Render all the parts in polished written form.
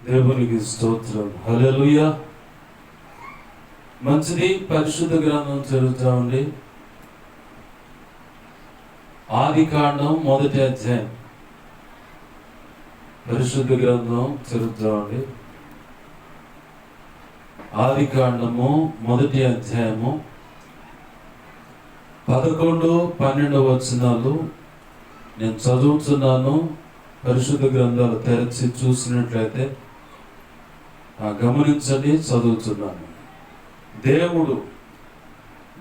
దేవునికి స్తోత్రం. హల్లెలూయా. మంచిది. పరిశుద్ధ గ్రంథం చదువుతామండి. ఆదికాండం 1వ అధ్యాయం. పరిశుద్ధ గ్రంథం చదువుతామండి. ఆదికాండము 1వ అధ్యాయము 11, 12 వచనాలు నేను చదువుతున్నాను. పరిశుద్ధ గ్రంథాలు తెరచి చూసినట్లయితే గమనించండి, చదువుతున్నాను. దేవుడు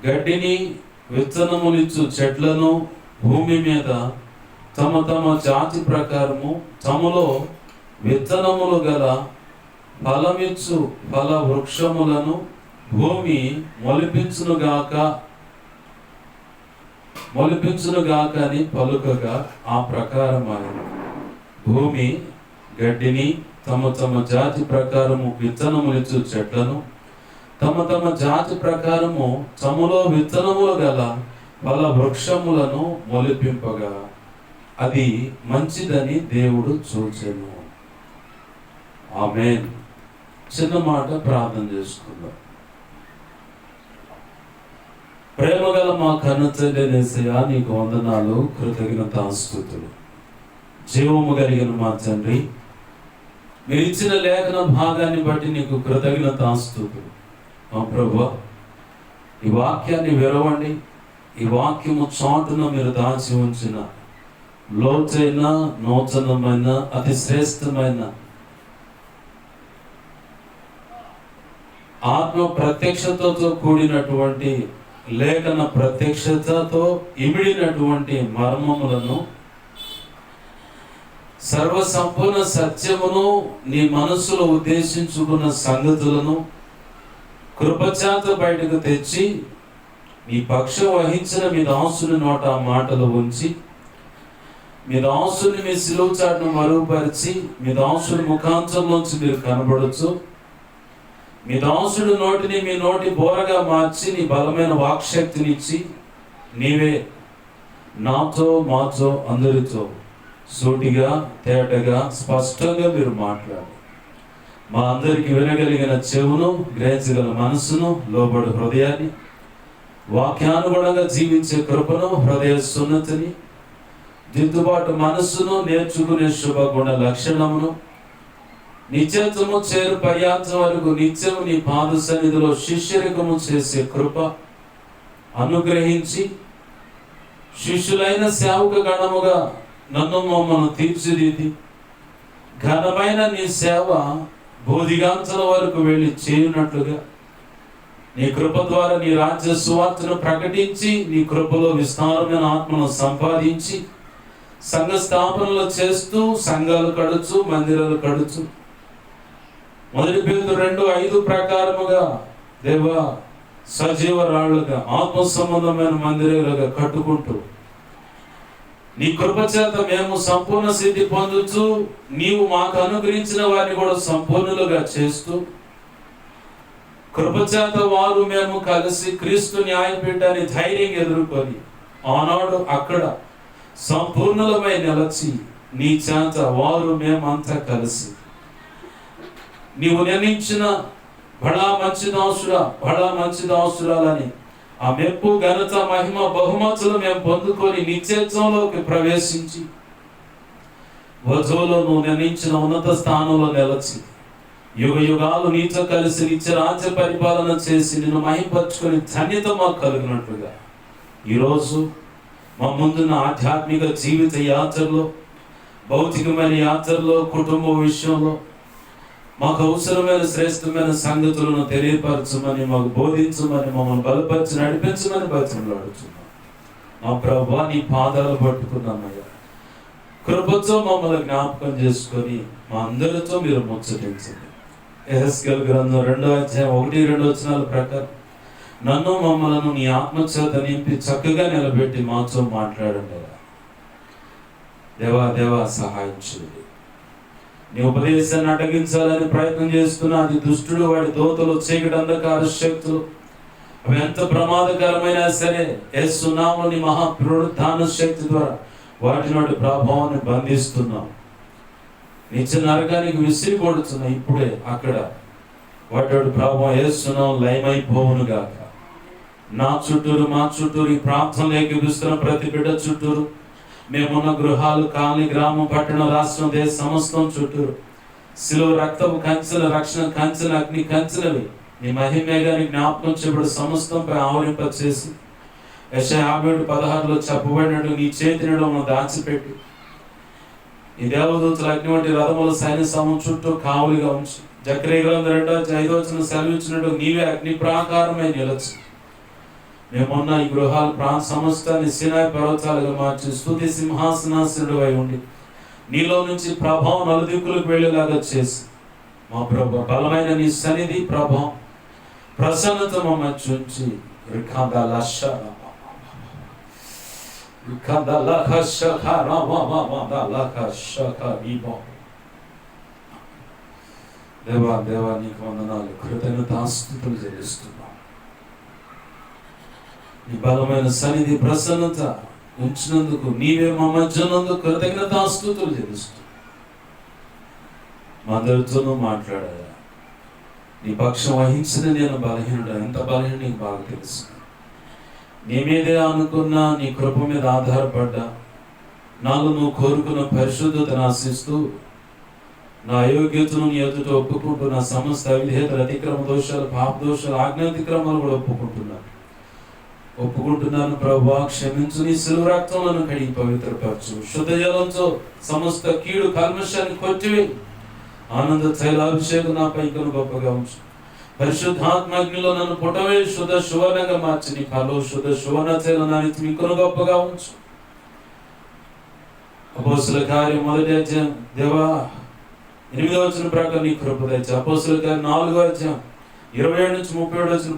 గడ్డిని, విత్తనములిచ్చు చెట్లను భూమి మీద తమ తమ జాతి ప్రకారము తమలో విత్తనములు గల ఫలమిచ్చు ఫల వృక్షములను భూమి మొలిపించునుగాక అని పలుకగా ఆ ప్రకారం ఆయన భూమి గడ్డిని, తమ తమ జాతి ప్రకారము విత్తనములిచ్చు చెట్లను తమ తమ జాతి ప్రకారము తమలో విత్తనములు గల ఫల వృక్షములను మొలిపింపగా అది మంచిదని దేవుడు చూచెను. ఆమేన్. చిన్న మాట ప్రార్థన చేసుకుందాం. ప్రేమగల మా కన్నతండ్రి యేసయ్యా, నీకు వందనాలు, కృతజ్ఞతాస్తుతులు. జీవము కలిగిన మా తండ్రి, మీరు ఇచ్చిన లేఖన భాగాన్ని బట్టి నీకు కృతజ్ఞతాస్తుతులు. మా ప్రభువా, ఈ వాక్యాన్ని విరవండి. ఈ వాక్యము చాటున మీరు దాచి ఉంచిన లోతైన, నూతనమైన, అతి శ్రేష్టమైన ఆత్మ ప్రత్యక్షతతో కూడినటువంటి లేఖన ప్రత్యక్షతతో ఇమిడినటువంటి మర్మములను, సర్వసంపూర్ణ సత్యమును, నీ మనసులో ఉద్దేశించుకున్న సంగతులను కృపచేత బయటకు తెచ్చి మీ పక్షం వహించిన మీ దాసుని నోట ఆ మాటలు ఉంచి, మీ దాసుని మీ సిలువ చాటును మరుగుపరిచి, మీ దాసుని ముఖాంతంలోంచి మీరు కనబడచ్చు, మీ దాసుడు నోటిని మీ నోటి బోరగా మార్చి నీ బలమైన వాక్శక్తినిచ్చి నీవే నాతో, మాతో, అందరితో సూటిగా, తేటగా, స్పష్టంగా మీరు మాట్లాడు. మా అందరికి వినగలిగిన చెవును, గ్రహించగల మనసును, లోబడి హృదయాన్ని, వాక్యానుగుణంగా జీవించే కృపను, హృదయ సున్నతిని, దిద్దుబాటు మనస్సును, నేర్చుకునే శుభగుణ లక్షణమును, నిత్యత్వము చేరు పర్యాంతం వరకు నిత్యము నీ పాద సన్నిధిలో శిష్యరికము చేసే కృప అనుగ్రహించి, శిష్యులైన సేవక గణముగా నన్ను మమ్మల్ని తీర్చిదిద్ది ఘనమైన నీ సేవ బోధిగాంచల వరకు వెళ్ళి చేయునట్లుగా నీ కృప ద్వారా నీ రాజ్య సువార్తను ప్రకటించి, నీ కృపలో విస్తారమైన ఆత్మను సంపాదించి, సంఘ స్థాపనలు చేస్తూ, సంఘాలు కడుచు, మందిరాలు కడుచు, 1 Petrus 2:5 ప్రకారముగా దేవా సజీవ రాళ్ళుగా, ఆత్మ సంబంధమైన మందిరాలుగా కట్టుకుంటూ, నీ కృప చేత మేము సంపూర్ణ సిద్ధి పొందుతూ, నీవు మాకు అనుగ్రహించిన వారిని కూడా సంపూర్ణులుగా చేస్తూ, కృపచేత వారు మేము కలిసి క్రీస్తు న్యాయపీఠాన్ని ధైర్యంగా ఎదుర్కొని ఆనాడు అక్కడ సంపూర్ణులమై నిలచి, నీ చేత వారు మేమంతా కలిసి నీవు నిర్ణయించిన బడా మంచి దాసురాలని ఆ మెప్పు, ఘనత, మహిమ, బహుమతులు మేము పొందుకొని నిత్యత్వంలోకి ప్రవేశించి వధువులో నువ్వు నిర్ణయించిన ఉన్నత స్థానంలో నిలచి యుగ యుగాలు నీతో కలిసి నిత్య రాజ్య పరిపాలన చేసి నిన్ను మహింపరచుకొని ధన్యత మాకు కలిగినట్లుగా ఈరోజు మా ముందున్న ఆధ్యాత్మిక జీవిత యాత్రలో, భౌతికమైన యాత్రలో, కుటుంబ విషయంలో మాకు అవసరమైన శ్రేష్టమైన సంగతులను తెలియపరచమని, మాకు బోధించమని, మమ్మల్ని బలపరిచి నడిపించమని బతిమలాడుచున్నాం. మా ప్రభువా, నీ పాదాలు పట్టుకున్నామయ్యా. కృపతో మమ్మల్ని జ్ఞాపకం చేసుకొని మా అందరితో మీరు ముచ్చటించండి. యెహెజ్కేలు గ్రంథం 2వ అధ్యాయం 1-2 వచనాల ప్రకారం నన్ను, మమ్మలను నీ ఆత్మచేత నింపి చక్కగా నిలబెట్టి మాతో మాట్లాడండి. దేవా సహాయం చేయండి. నీ ఉపదేశాన్ని అడ్డగించాలని ప్రయత్నం చేస్తున్నా అది దుష్టుడు, వాడి దోతలు, చీకటి, అంధకార శక్తులు, అవి ఎంత ప్రమాదకరమైనా సరే యేసు నామములో నీ మహా పునరుత్థాన శక్తి ద్వారా వాటి నుండి ప్రభావాన్ని బంధిస్తున్నాం. నిత్య నరకానికి విసిరి కొడుతున్నా. ఇప్పుడే అక్కడ వాటి ప్రభావం వేస్తున్నాం, లయమైపోవును గాక. నా చుట్టూరు, మా చుట్టూరు, ఈ ప్రాంతంలో ఏకీపిస్తున్న ప్రతి బిడ్డ చుట్టూరు, మేమున్న గృహాలు, కాలనీ, గ్రామం, పట్టణం, రాష్ట్రం, దేశ సమస్తం చుట్టూరు శిలువ రక్తపు కంచెల, రక్షణ కంచెల, అగ్ని కంచెలవి నీ మహిమేగాని జ్ఞాపకం చేయబడి సమస్తంపై ఆవరింప చేసి యెషయా 57:16 చెప్పబడినట్టు నీ చేతి నీడను దాచిపెట్టి ఈ దేవదూతల అగ్ని వంటి రథముల సైన్య సమూహం చుట్టూ కావులిగా ఉంచి జకరియా గ్రంథం 2:5 సెలవిచ్చినట్టు నీవే అగ్ని ప్రాకారమై నిలచి మేమున్న ఈ గృహాలు ప్రాంత సమస్తాన్ని సీనాయి పర్వతాలుగా మార్చి స్తుతి సింహాసనాసనుడు అయి ఉండి నీలో నుంచి ప్రభావం నలుదిక్కులకు వెళ్ళేలాగా చేసి మా ప్రభు బలమైన నీ సన్నిధి, ప్రభావం, ప్రసన్నత మమ్మల్ని చూచి దేవా దేవా నీకు వందనాలు, కృతజ్ఞతాస్తుతులు చెల్లిస్తున్నాం. నీ బలమైన సన్నిధి, ప్రసన్నత ఉంచినందుకు, నీవే మా మధ్యనందుకు కృతజ్ఞతాస్తుతులు చెల్లిస్తున్నాం. మా అందరితోనూ మాట్లాడాయా. నీ పక్షం వహించిన నేను బలహీనుడు. ఎంత బలహీన నీకు బాగా తెలుసు. నీ మీదే అనుకున్నా, నీ కృప మీద ఆధారపడ్డా, నాలో నువ్వు కోరుకున్న పరిశుద్ధతను ఆశిస్తూ నా అయోగ్యతను నీ ఎదుట ఒప్పుకుంటూ నా సమస్త అవిధేయతలు, అతిక్రమ దోషాలు, పాప దోషాలు, ఆజ్ఞాతిక్రమాలు కూడా ఒప్పుకుంటున్నాను ప్రభువా. క్షమించు, నీ శిలువ రక్తంలో కడిగి పవిత్రపరచు. శుద్ధ జలంతో సమస్త కీడు కల్మషాన్ని కొట్టివేయి. ఆనంద తైలాభిషేకం నాపై ఇంకను గొప్పగా ఉంచు. పరిశుద్ధాత్మగ్నిలో నన్ను పుటవే శుద్ధ సువర్ణంగా మార్చి నీ కలో శుద్ధ సువర్ణ తైలాన్ని ఇంకను గొప్పగా ఉంచు. అపోస్తుల కార్యం 1వ అధ్యాయం దేవా 8వ వచనం ప్రకారం నీ కృప దయచేయి. అపోస్తుల కార్యం 4వ అధ్యాయం 27 నుంచి 37 వచనం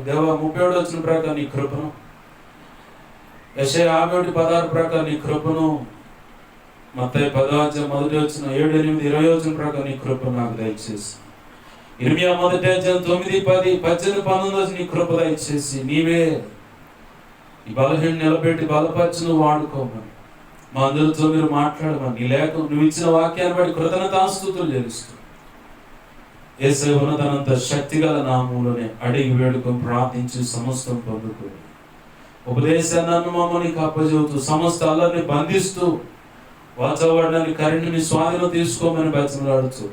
దేవా 37 వచనం ప్రకారం నీ కృపను, యెషయా 51:16 ప్రకారం నీ కృపను, మత్తయి 10వ అధ్యాయం 1వ వచనం 7, 8, 20 వచనం ప్రకారం నీ కృపను నాకు దయచేసి, ఇర్మియా 1వ అధ్యాయం 9, 10, 18, 19 నీ కృప దయచేసి నీవే ఈ బలహీన నిలబెట్టి బలపరిచి నువ్వు వాడుకోమని మా అందరితో మీరు మాట్లాడమని నీ లేఖ నువ్వు ఇచ్చిన వాక్యాన్ని బట్టి కృతజ్ఞతాస్తుతులు చెల్లిస్తూ యేసయ్య ఉన్నతనంత శక్తిగల నామములోనే అడిగి వేడుకొని ప్రార్థించి సమస్తం పొందుకొని ఉపదేశాన్ని మమ్మల్ని అప్పచెబుతూ సమస్త అల్లరిని బంధిస్తూ వాచబడిన కరెంటుని స్వాధీనం తీసుకోమని బతిమలాడుతూ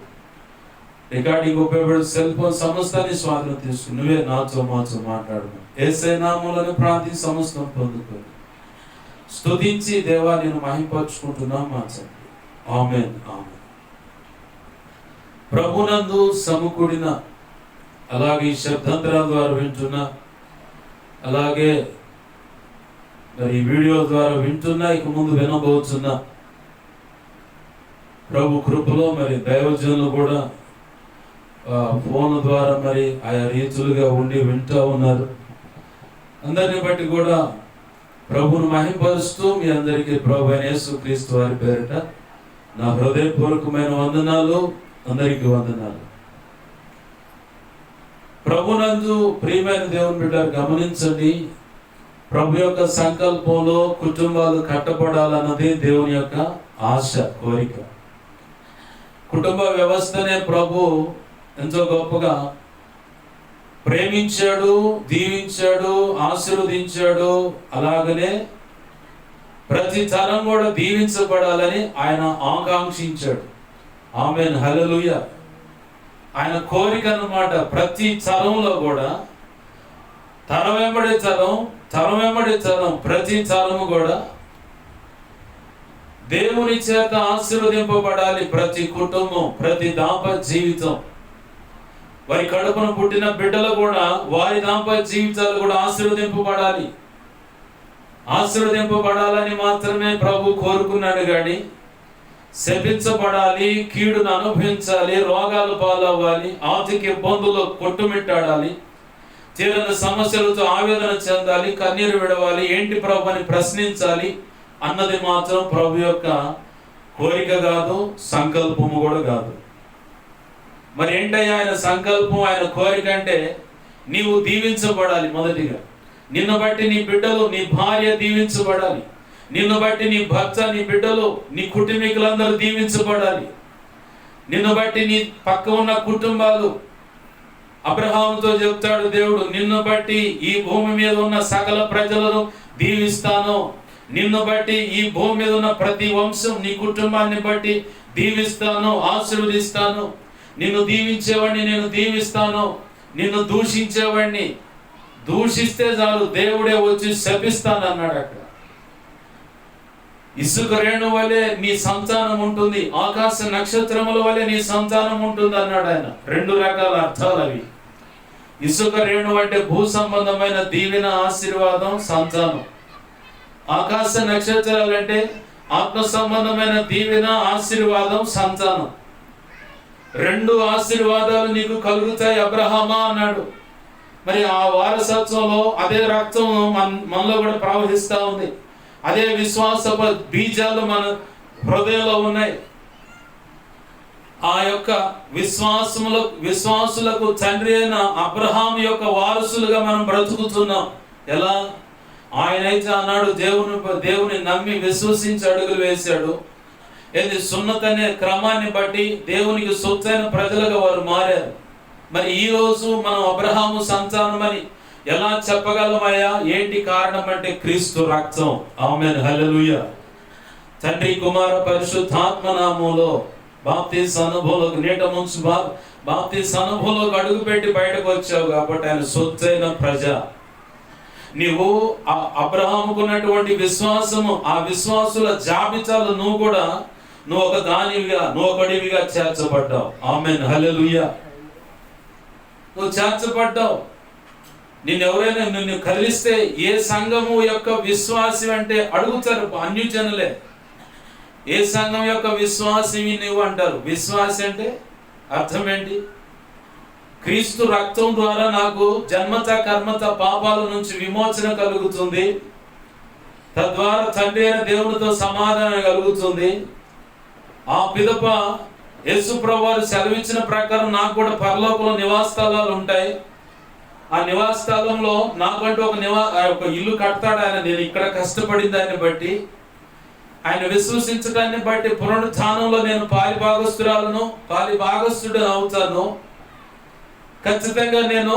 రికార్డింగ్ ఉపయోగపడే సెల్ ఫోన్ సమస్తాన్ని స్వాధీనం తీసుకుని నువ్వే నాతో మాతో మాట్లాడము. యేసయ్య నామములోనే ప్రార్థించి సమస్తం పొందుకొని స్తుతించి దేవా నేను మహింపరుచుకుంటున్నాం మా తండ్రి. ఆమేన్ ఆమేన్. ప్రభునందు సమకూడిన, అలాగే ఈ శబ్దాంతరాల ద్వారా వింటున్నా, అలాగే మరి వీడియో ద్వారా వింటున్నా, ఇక ముందు వినబోతున్నా ప్రభు కృపలో మరి దైవజనులు కూడా ఫోన్ ద్వారా మరి ఆయా రీతులుగా ఉండి వింటూ ఉన్నారు. అందరిని బట్టి కూడా ప్రభువును మహింపరుస్తూ మీ అందరికీ ప్రభు అయిన యేసుక్రీస్తు వారి పేరిట నా హృదయపూర్వకమైన వందనాలు. అందరికీ వందనాలు. ప్రభునందు ప్రియమైన దేవుని బిడ్డలు గమనించండి, ప్రభు యొక్క సంకల్పంలో కుటుంబాలు కట్టబడాలన్నది దేవుని యొక్క ఆశ, కోరిక. కుటుంబ వ్యవస్థనే ప్రభు ఎంతో గొప్పగా ప్రేమించాడు, దీవించాడు, ఆశీర్వదించాడు. అలాగనే ప్రతి తరం కూడా దీవించబడాలని ఆయన ఆకాంక్షించాడు. ఆమేన్, హల్లెలూయా. ఆయన కోరిక అన్నమాట. ప్రతి తరంలో కూడా తరం వెంబడే తరం ప్రతి తరము కూడా దేవుని చేత ఆశీర్వదింపబడాలి. ప్రతి కుటుంబం, ప్రతి దాంపత్య జీవితం, వారి కడుపున పుట్టిన బిడ్డలు కూడా వారి దాంపత్య జీవితాలు కూడా ఆశీర్వదింపబడాలని మాత్రమే ప్రభు కోరుకున్నాడు. కానీ శపించబడాలి, కీడును అనుభవించాలి, రోగాలు పాలవ్వాలి, ఆర్థిక ఇబ్బందుల్లో కొట్టుమిట్టాడాలి, తీరని సమస్యలతో ఆవేదన చెందాలి, కన్నీరు విడవాలి, ఏంటి ప్రభు అని ప్రశ్నించాలి అన్నది మాత్రం ప్రభు యొక్క కోరిక కాదు, సంకల్పము కూడా కాదు. మరి ఏంటయ్యా ఆయన సంకల్పం, ఆయన కోరిక అంటే నీవు దీవించబడాలి. మొదటిగా నిన్ను బట్టి నీ బిడ్డలు, నీ భార్య దీవించబడాలి. నిన్ను బట్టి నీ భర్త, నీ బిడ్డలు, నీ కుటుంబీకులందరూ దీవించబడాలి. నిన్ను బట్టి నీ పక్క ఉన్న కుటుంబాలు, అబ్రహాముతో చెప్తాడు దేవుడు, నిన్ను బట్టి ఈ భూమి మీద ఉన్న సకల ప్రజలను దీవిస్తాను, నిన్ను బట్టి ఈ భూమి మీద ఉన్న ప్రతి వంశం నీ కుటుంబాన్ని బట్టి దీవిస్తాను, ఆశీర్వదిస్తాను. నిన్ను దీవించేవాడిని నేను దీవిస్తాను, నిన్ను దూషించేవాడిని దూషిస్తే చాలు దేవుడే వచ్చి శపిస్తాను అన్నాడు. అక్కడ ఇసుక రేణు వలె నీ సంతానం ఉంటుంది, ఆకాశ నక్షత్రముల వలె నీ సంతానం ఉంటుంది అన్నాడు ఆయన. రెండు రకాల అర్థాలు అవి. ఇసుక రేణు అంటే భూ సంబంధమైన దీవెన, ఆశీర్వాదం, సంతానం. ఆకాశ నక్షత్రాలు అంటే ఆత్మ సంబంధమైన దీవెన, ఆశీర్వాదం, సంతానం. రెండు ఆశీర్వాదాలు నీకు కలుగుతాయి అబ్రహామా అన్నాడు. మరి ఆ వారసత్వంలో అదే రక్తం మనలో కూడా ప్రవహిస్తూ ఉంది, అదే విశ్వాస బీజాలు మన హృదయంలో ఉన్నాయి. ఆ యొక్క విశ్వాసులకు తండ్రి అయిన అబ్రహాం యొక్క వారసులుగా మనం బ్రతుకుతున్నాం. ఎలా? ఆయనైతే అన్నాడు దేవుని నమ్మి విశ్వసించి అడుగులు వేశాడు. ఏది సున్నత అనే క్రమాన్ని బట్టి దేవునికి సొత్తైన ప్రజలుగా వారు మారారు. మరి ఈ రోజు మనం అబ్రహాము సంతానమని ఎలా చెప్పగలమయ్యా? ఏంటి కారణం అంటే క్రీస్తు రక్తం. ఆమేన్, హల్లెలూయా. తండ్రి, కుమార, పరిశుద్ధాత్మ నామములో బాప్తిస్మ అనుభవంలోకి నీట ముంచు బాప్తిస్మ అనుభవంలోకి అడుగు పెట్టి బయటకు వచ్చావు కాబట్టి ఆయన సొత్తైన ప్రజ. నీవు అబ్రహాముకున్నటువంటి విశ్వాసము, ఆ విశ్వాసుల జాబితాలు నువ్వు ఒక దానివిగా, నువ్వు ఒకడివిగా చేర్చబడ్డావు. ఆమేన్, హల్లెలూయా. నువ్వు చేర్చబడ్డావు. నిన్ను కదిలిస్తే ఏ సంఘము యొక్క విశ్వాసి అంటే అడుగుతారు అన్యజనులే. ఏ సంఘం యొక్క విశ్వాసి నువ్వు అంటారు. విశ్వాసి అంటే అర్థం ఏంటి? క్రీస్తు రక్తం ద్వారా నాకు జన్మత కర్మత పాపాల నుంచి విమోచన కలుగుతుంది, తద్వారా తండ్రి అయిన దేవునితో సమాధానం కలుగుతుంది. ఆ పిదప యేసు ప్రభువు వారు సెలవిచ్చిన ప్రకారం నాకు కూడా పరలోకంలో నివాస స్థలాలు ఉంటాయి. ఆ నివాస స్థలంలో నాకంటూ ఒక ఇల్లు కడతాడు ఆయన. నేను ఇక్కడ కష్టపడిన దాన్ని బట్టి, ఆయన విశ్వసించడాన్ని బట్టి పునరుత్థానంలో నేను పాలి భాగస్థుడు అవుతాను. ఖచ్చితంగా నేను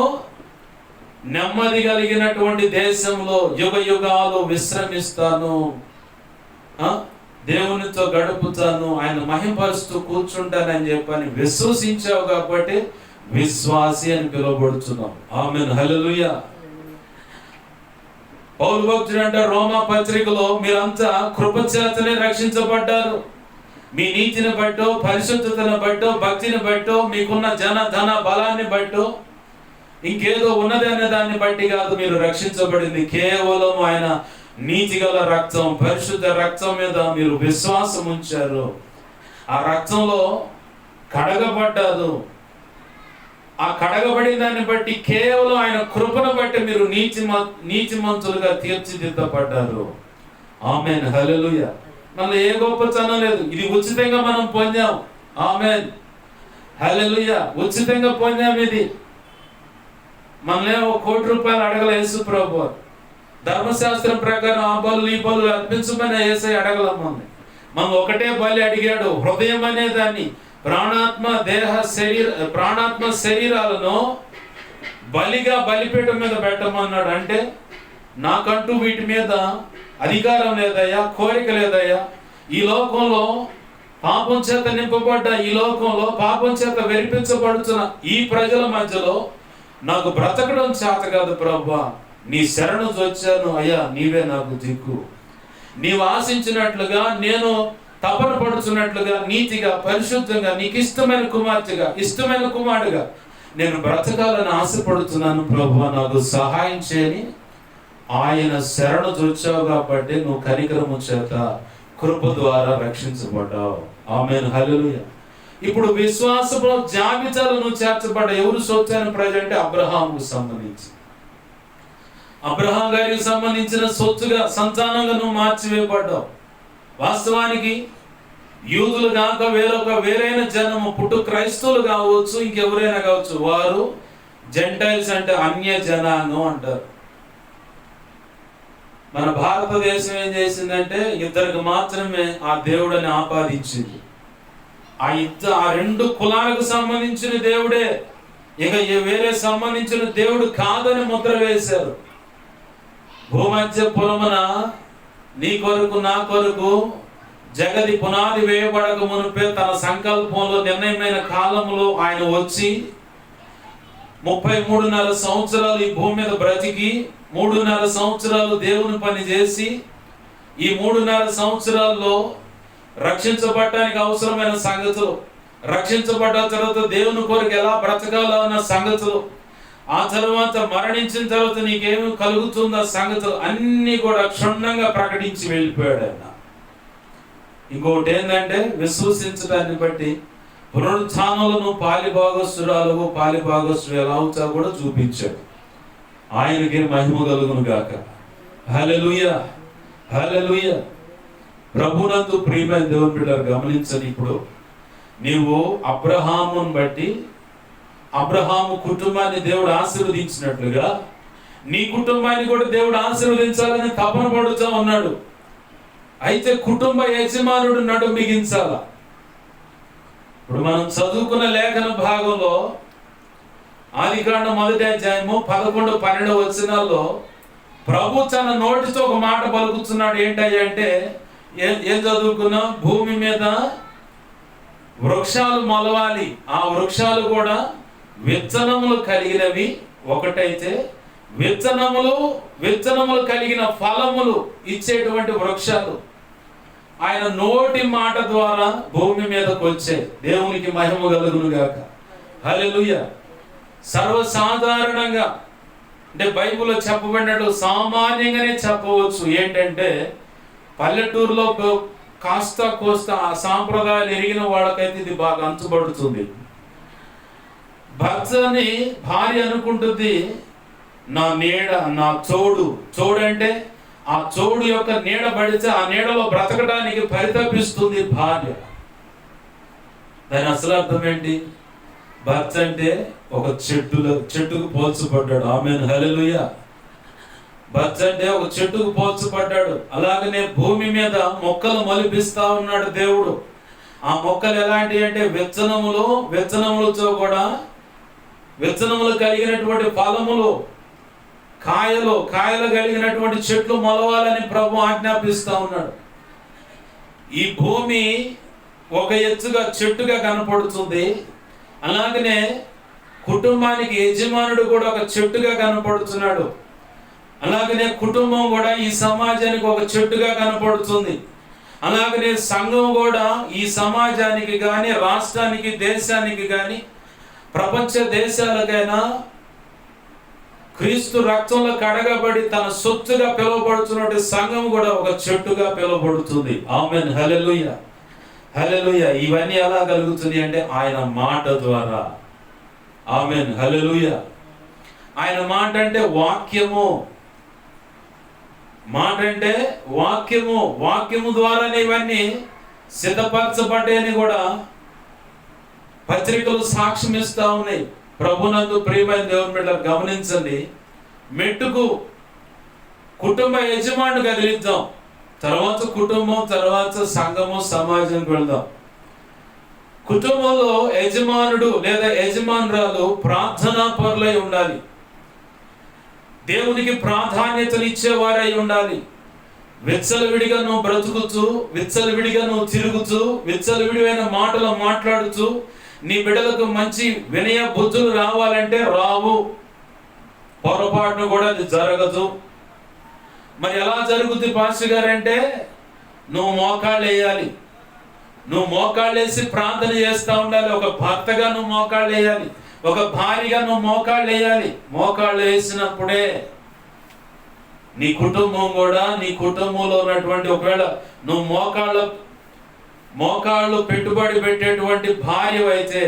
నెమ్మది కలిగినటువంటి దేశంలో యుగ యుగాలు విశ్రమిస్తాను, దేవునితో గడుపుతాను, ఆయన మహిమపరుస్తూ కూర్చుంటానని చెప్పని విశ్వసించావు కాబట్టి విశ్వాసి అని పిలువబడుతున్నాం. ఆమేన్, హల్లెలూయా. పౌలు భక్తుడు అంటారు రోమా పత్రికలో, మీరంతా కృపచేతనే రక్షించబడ్డారు. మీ నీతిని బట్టో, పరిశుద్ధతను బట్టో, భక్తిని బట్టో, మీకున్న ధన బలాన్ని బట్టో, ఇంకేదో ఉన్నది అనే దాన్ని బట్టి కాదు మీరు రక్షించబడింది. కేవలం ఆయన నీతి గల రక్తం, పరిశుద్ధ రక్తం మీద మీరు విశ్వాసం ఉంచారు. ఆ రక్తంలో కడగబడ్డారు. ఆ కడగబడిన దాన్ని బట్టి, కేవలం ఆయన కృపను బట్టి మీరు నీతిమంతులుగా తీర్చిదిద్దబడ్డారు. ఆమేన్, హల్లెలూయా. మనలో ఏ గొప్పతనం లేదు, ఇది ఉచితంగా మనం పొందాం. ఆమేన్, హల్లెలూయా. ఉచితంగా పొందాం. ఇది మనలే ₹1 కోటి అడగల యేసు ప్రభువు. ధర్మశాస్త్రం ప్రకారం ఆ బలు ఈ బలు అర్పించమని యేసై అడగలం. మనం ఒకటే బలి అడిగాడు, హృదయం అనే దాన్ని, ప్రాణాత్మ శరీరాలను బలిగా బలిపీఠం మీద పెట్టమన్నాడు. అంటే నాకంటూ వీటి మీద అధికారం లేదయ్యా, కోరిక లేదయ్యా. ఈ లోకంలో పాపం చేత నింపబడ్డ, ఈ లోకంలో పాపం చేత వెరిపించబడుతున్న ఈ ప్రజల మధ్యలో నాకు బ్రతకడం చేత కాదు ప్రభువా, నీ శరణు వచ్చాను అయ్యా, నీవే నాకు దిక్కు. నీవు ఆశించినట్లుగా, నేను తపన పడుతున్నట్లుగా, నీతిగా, పరిశుద్ధంగా, నీకు ఇష్టమైన కుమార్తెగా, ఇష్టమైన కుమారుడుగా నేను బ్రతకాలని ఆశపడుతున్నాను ప్రభువా, నాకు సహాయం చేయని ఆయన శరణు వచ్చావు కాబట్టి నువ్వు కనికరము చేత కృప ద్వారా రక్షించబడ్డావు. ఆమేన్, హల్లెలూయా. ఇప్పుడు విశ్వాసపు జాబితాలో నువ్వు చేర్చబడ్డా. ఎవరు సొత్తైన ప్రజ అంటే అబ్రహాముకు సంబంధించి, అబ్రహాం గారికి సంబంధించిన సొత్తుగా, సంతానంగా నువ్వు మార్చివేయబడ్డావు. వాస్తవానికి యూదులు కాక వేరైన జనము, పుట్టు క్రైస్తవులు కావచ్చు, ఇంకెవరైనా కావచ్చు, వారు జెంటైల్స్ అంటే అన్య జనాంగం అంటారు. మన భారతదేశం ఏం చేసిందంటే ఇద్దరికి మాత్రమే ఆ దేవుడిని ఆపాదించింది. ఆ రెండు కులాలకు సంబంధించిన దేవుడే, ఇక వేరే సంబంధించిన దేవుడు కాదని ముద్ర వేశారు. భూమధ్యపురమున నీ కొరకు నా కొరకు జగతి పునాది వేయబడక మునిపే తన సంకల్పంలో నిర్ణయమైన కాలంలో ఆయన వచ్చి 33.5 సంవత్సరాలు ఈ భూమి మీద బ్రతికి 3.5 సంవత్సరాలు దేవుని పని చేసి ఈ 3.5 సంవత్సరాల్లో రక్షించబడటానికి అవసరమైన సంగతులు, రక్షించబడ్డ తర్వాత దేవుని కొరకు ఎలా బ్రతకాలో అన్న సంగతులు, ఆ తర్వాత మరణించిన తర్వాత నీకేమి కలుగుతుందో సంగతులు అన్నీ కూడా క్షుణ్ణంగా ప్రకటించి వెళ్ళిపోయాడు ఆయన. ఇంకొకటి ఏంటంటే విశ్వసించడాన్ని బట్టి పునరుత్థానంలో నువ్వు పాలిభాగస్తుడు ఎలా అవుతావు కూడా చూపించాడు. ఆయనకి మహిమ కలుగును గాక. హల్లెలూయా, హల్లెలూయా. ప్రభునందు ప్రియమైన దేవుని బిడ్డలు గమనించని, ఇప్పుడు నీవు అబ్రహామును బట్టి అబ్రహాము కుటుంబాన్ని దేవుడు ఆశీర్వదించినట్లుగా నీ కుటుంబాన్ని కూడా దేవుడు ఆశీర్వదించాలని తపన పడుతూ ఉన్నాడు. అయితే కుటుంబ యజమానుడు నడు మిగించాల. ఇప్పుడు మనం చదువుకున్న లేఖన భాగంలో ఆదికాండం 1వ అధ్యాయము 11-12 వచనాల్లో ప్రభు తన నోటితో ఒక మాట పలుకుతున్నాడు. ఏంటయ్యా అంటే, ఏం చదువుకున్నా, భూమి మీద వృక్షాలు మొలవాలి, ఆ వృక్షాలు కూడా విత్తనములు కలిగినవి ఒకటైతే విత్తనములు కలిగిన ఫలములు ఇచ్చేటువంటి వృక్షాలు ఆయన నోటి మాట ద్వారా భూమి మీదకి వచ్చే. దేవునికి మహిమ కలుగును గాక. హల్లెలూయా. సర్వసాధారణంగా అంటే బైబిల్లో చెప్పబడినట్లు సామాన్యంగానే చెప్పవచ్చు. ఏంటంటే పల్లెటూరులో కాస్త కోస్త ఆ సాంప్రదాయాలు ఎరిగిన వాళ్ళకైతే ఇది బాగా అంతుపడుతుంది. భర్తని భార్య అనుకుంటుంది, నా నీడ, నా చోడంటే ఆ చోడు యొక్క నీడ పడితే ఆ నీడలో బ్రతకడానికి పరితపిస్తుంది భార్య. దాని అసలు అర్థం ఏంటి? భర్త అంటే ఒక చెట్టుకు పోల్చబడ్డాడు. ఆమేన్, హల్లెలూయా. భర్త అంటే ఒక చెట్టుకు పోల్చబడ్డాడు. అలాగనే భూమి మీద మొక్కలు మొలిపిస్తా ఉన్నాడు దేవుడు. ఆ మొక్కలు ఎలాంటి అంటే విత్తనములతో కూడా విత్తనములు కలిగినటువంటి ఫలములు, కాయలు కలిగినటువంటి చెట్లు మొలవాలని ప్రభు ఆజ్ఞాపిస్తా ఉన్నాడు. ఈ భూమి ఒక ఎత్తుగా చెట్టుగా కనపడుతుంది. అలాగనే కుటుంబానికి యజమానుడు కూడా ఒక చెట్టుగా కనపడుతున్నాడు. అలాగనే కుటుంబం కూడా ఈ సమాజానికి ఒక చెట్టుగా కనపడుతుంది. అలాగనే సంఘం కూడా ఈ సమాజానికి కానీ, రాష్ట్రానికి, దేశానికి కానీ, ప్రపంచ దేశాలకైనా క్రీస్తు రక్తంలో కడగబడి తన సొత్తుగా పిలువబడుతున్నటువంటి సంఘం కూడా ఒక చెట్టుగా పిలువబడుతుంది. ఆమేన్, హల్లెలూయా, హల్లెలూయా. ఇవన్నీ ఎలా కలుగుతుంది అంటే ఆయన మాట ద్వారా. ఆమేన్, హల్లెలూయా. ఆయన మాట అంటే వాక్యము, వాక్యము ద్వారానే ఇవన్నీ సిద్ధపరచబడ్డాయని కూడా పత్రికలు సాక్ష్యం ఇస్తా ఉన్నాయి. ప్రభునందు ప్రియమైన దేవుని బిడ్డలు గమనించండి. మెట్టుకు కుటుంబ యజమానుడు కదిలిద్దాం, తర్వాత కుటుంబం, తర్వాత సంఘము, సమాజంకి వెళ్దాం. కుటుంబంలో యజమానుడు లేదా యజమానురాలు ప్రార్థనా పరులై ఉండాలి. దేవునికి ప్రాధాన్యతలు ఇచ్చేవారై ఉండాలి. విచ్చలవిడిగా నువ్వు బ్రతుకుతూ, విచ్చలవిడిగా నువ్వు తిరుగుతూ, విచ్చలవిడివైన మాటలు మాట్లాడుతూ నీ బిడ్డలకు మంచి వినయ బుద్ధులు రావాలంటే రావు. పొరపాటును కూడా అది జరగదు. మరి ఎలా జరుగుద్ది పాస్టర్ గారు అంటే, నువ్వు మోకాళ్ళు వేయాలి, నువ్వు మోకాళ్ళు వేసి ప్రార్థన చేస్తూ ఉండాలి. ఒక భర్తగా నువ్వు మోకాళ్ళు వేయాలి, ఒక భార్యగా నువ్వు మోకాళ్ళు వేయాలి. మోకాళ్ళు వేసినప్పుడే నీ కుటుంబం కూడా, నీ కుటుంబంలో ఉన్నటువంటి, ఒకవేళ నువ్వు మోకాళ్ళు పెట్టుబడి పెట్టేటువంటి భార్య అయితే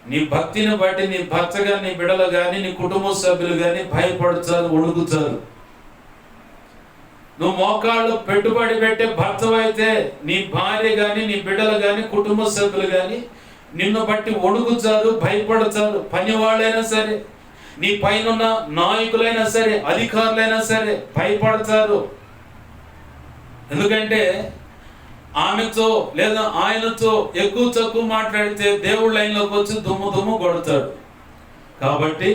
నీ భక్తిని బట్టి నీ భర్త కానీ, నీ బిడ్డలు కానీ, నీ కుటుంబ సభ్యులు కానీ భయపడతారు, వణుకుతారు. నువ్వు మోకాళ్ళు పెట్టుబడి పెట్టే భర్త అయితే నీ భార్య కానీ, నీ బిడ్డలు కానీ, కుటుంబ సభ్యులు కానీ నిన్ను బట్టి వణుకుతారు, భయపడతారు. పని వాళ్ళైనా సరే, నీ పైన నాయకులైనా సరే, అధికారులైనా సరే భయపడతారు. ఎందుకంటే ఆమెతో లేదా ఆయనతో ఎక్కువ తక్కువ మాట్లాడితే దేవుడు లైన్లోకి వచ్చి దుమ్ము కొడతాడు. కాబట్టి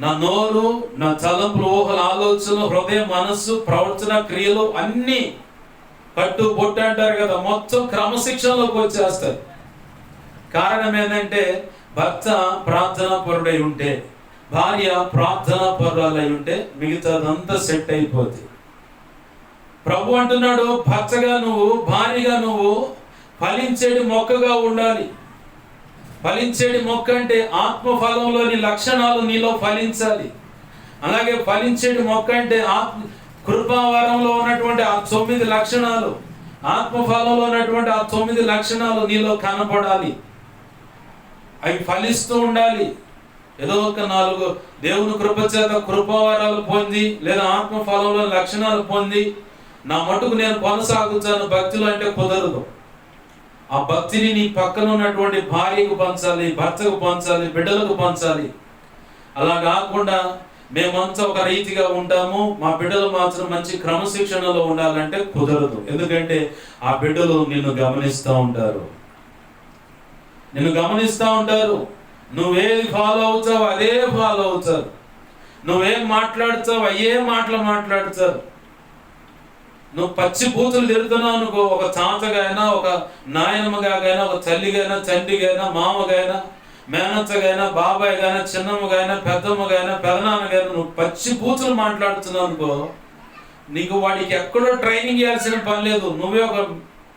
నా నోరు, నా తలంపులు, ఊహల, ఆలోచనలు, హృదయం, మనస్సు, ప్రవర్తన, క్రియలు అన్నీ కట్టు బొట్టు అంటారు కదా, మొత్తం క్రమశిక్షణలోకి వచ్చేస్తాయి. కారణం ఏంటంటే భర్త ప్రార్థనా పరుడై ఉంటే, భార్య ప్రార్థనా పరురాలై ఉంటే మిగతాదంతా సెట్ అయిపోతుంది. ప్రభు అంటున్నాడు, భర్తగా నువ్వు, భార్యగా నువ్వు ఫలించేటి మొక్కగా ఉండాలి. ఫలించేటి మొక్క అంటే ఆత్మఫలంలోని లక్షణాలు నీలో ఫలించాలి. అలాగే ఫలించేటి మొక్క అంటే కృపావరంలో ఉన్నటువంటి ఆ 9 లక్షణాలు, ఆత్మఫలంలో ఉన్నటువంటి ఆ 9 లక్షణాలు నీలో కనపడాలి. అవి ఫలిస్తూ ఉండాలి. ఏదో ఒక 4 దేవుని కృప చేత కృపావరాలు పొంది లేదా ఆత్మఫలంలో లక్షణాలు పొంది నా మటుకు నేను కొనసాగుతాను భక్తులు అంటే కుదరదు. ఆ భక్తిని నీ పక్కన ఉన్నటువంటి భార్యకు పంచాలి, భర్తకు పంచాలి, బిడ్డలకు పంచాలి. అలా కాకుండా మేమంతా ఒక రీతిగా ఉంటాము, మా బిడ్డలు మాత్రం మంచి క్రమశిక్షణలో ఉండాలంటే కుదరదు. ఎందుకంటే ఆ బిడ్డలు నిన్ను గమనిస్తూ ఉంటారు, నువ్వేది ఫాలో అవుతావు అదే ఫాలో అవుతారు, నువ్వేం మాట్లాడుతావు అయ్యే మాటలు మాట్లాడతారు. నువ్వు పచ్చి బూతులు తిరుగుతున్నావు అనుకో, ఒక తాతగైనా, ఒక నాయనమ్మగాగైనా, ఒక తల్లిగైనా, తండ్రిగైనా, మామగైనా, మేనత్తగైనా, బాబాయ్ గైనా, చిన్నమ్మగైనా, పెద్దమ్మగైనా, పెదనాన్నగైనా నువ్వు పచ్చి బూతులు మాట్లాడుతున్నావు అనుకో, నీకు వాడికి ఎక్కడో ట్రైనింగ్ ఇవ్వాల్సిన పని లేదు. నువ్వే ఒక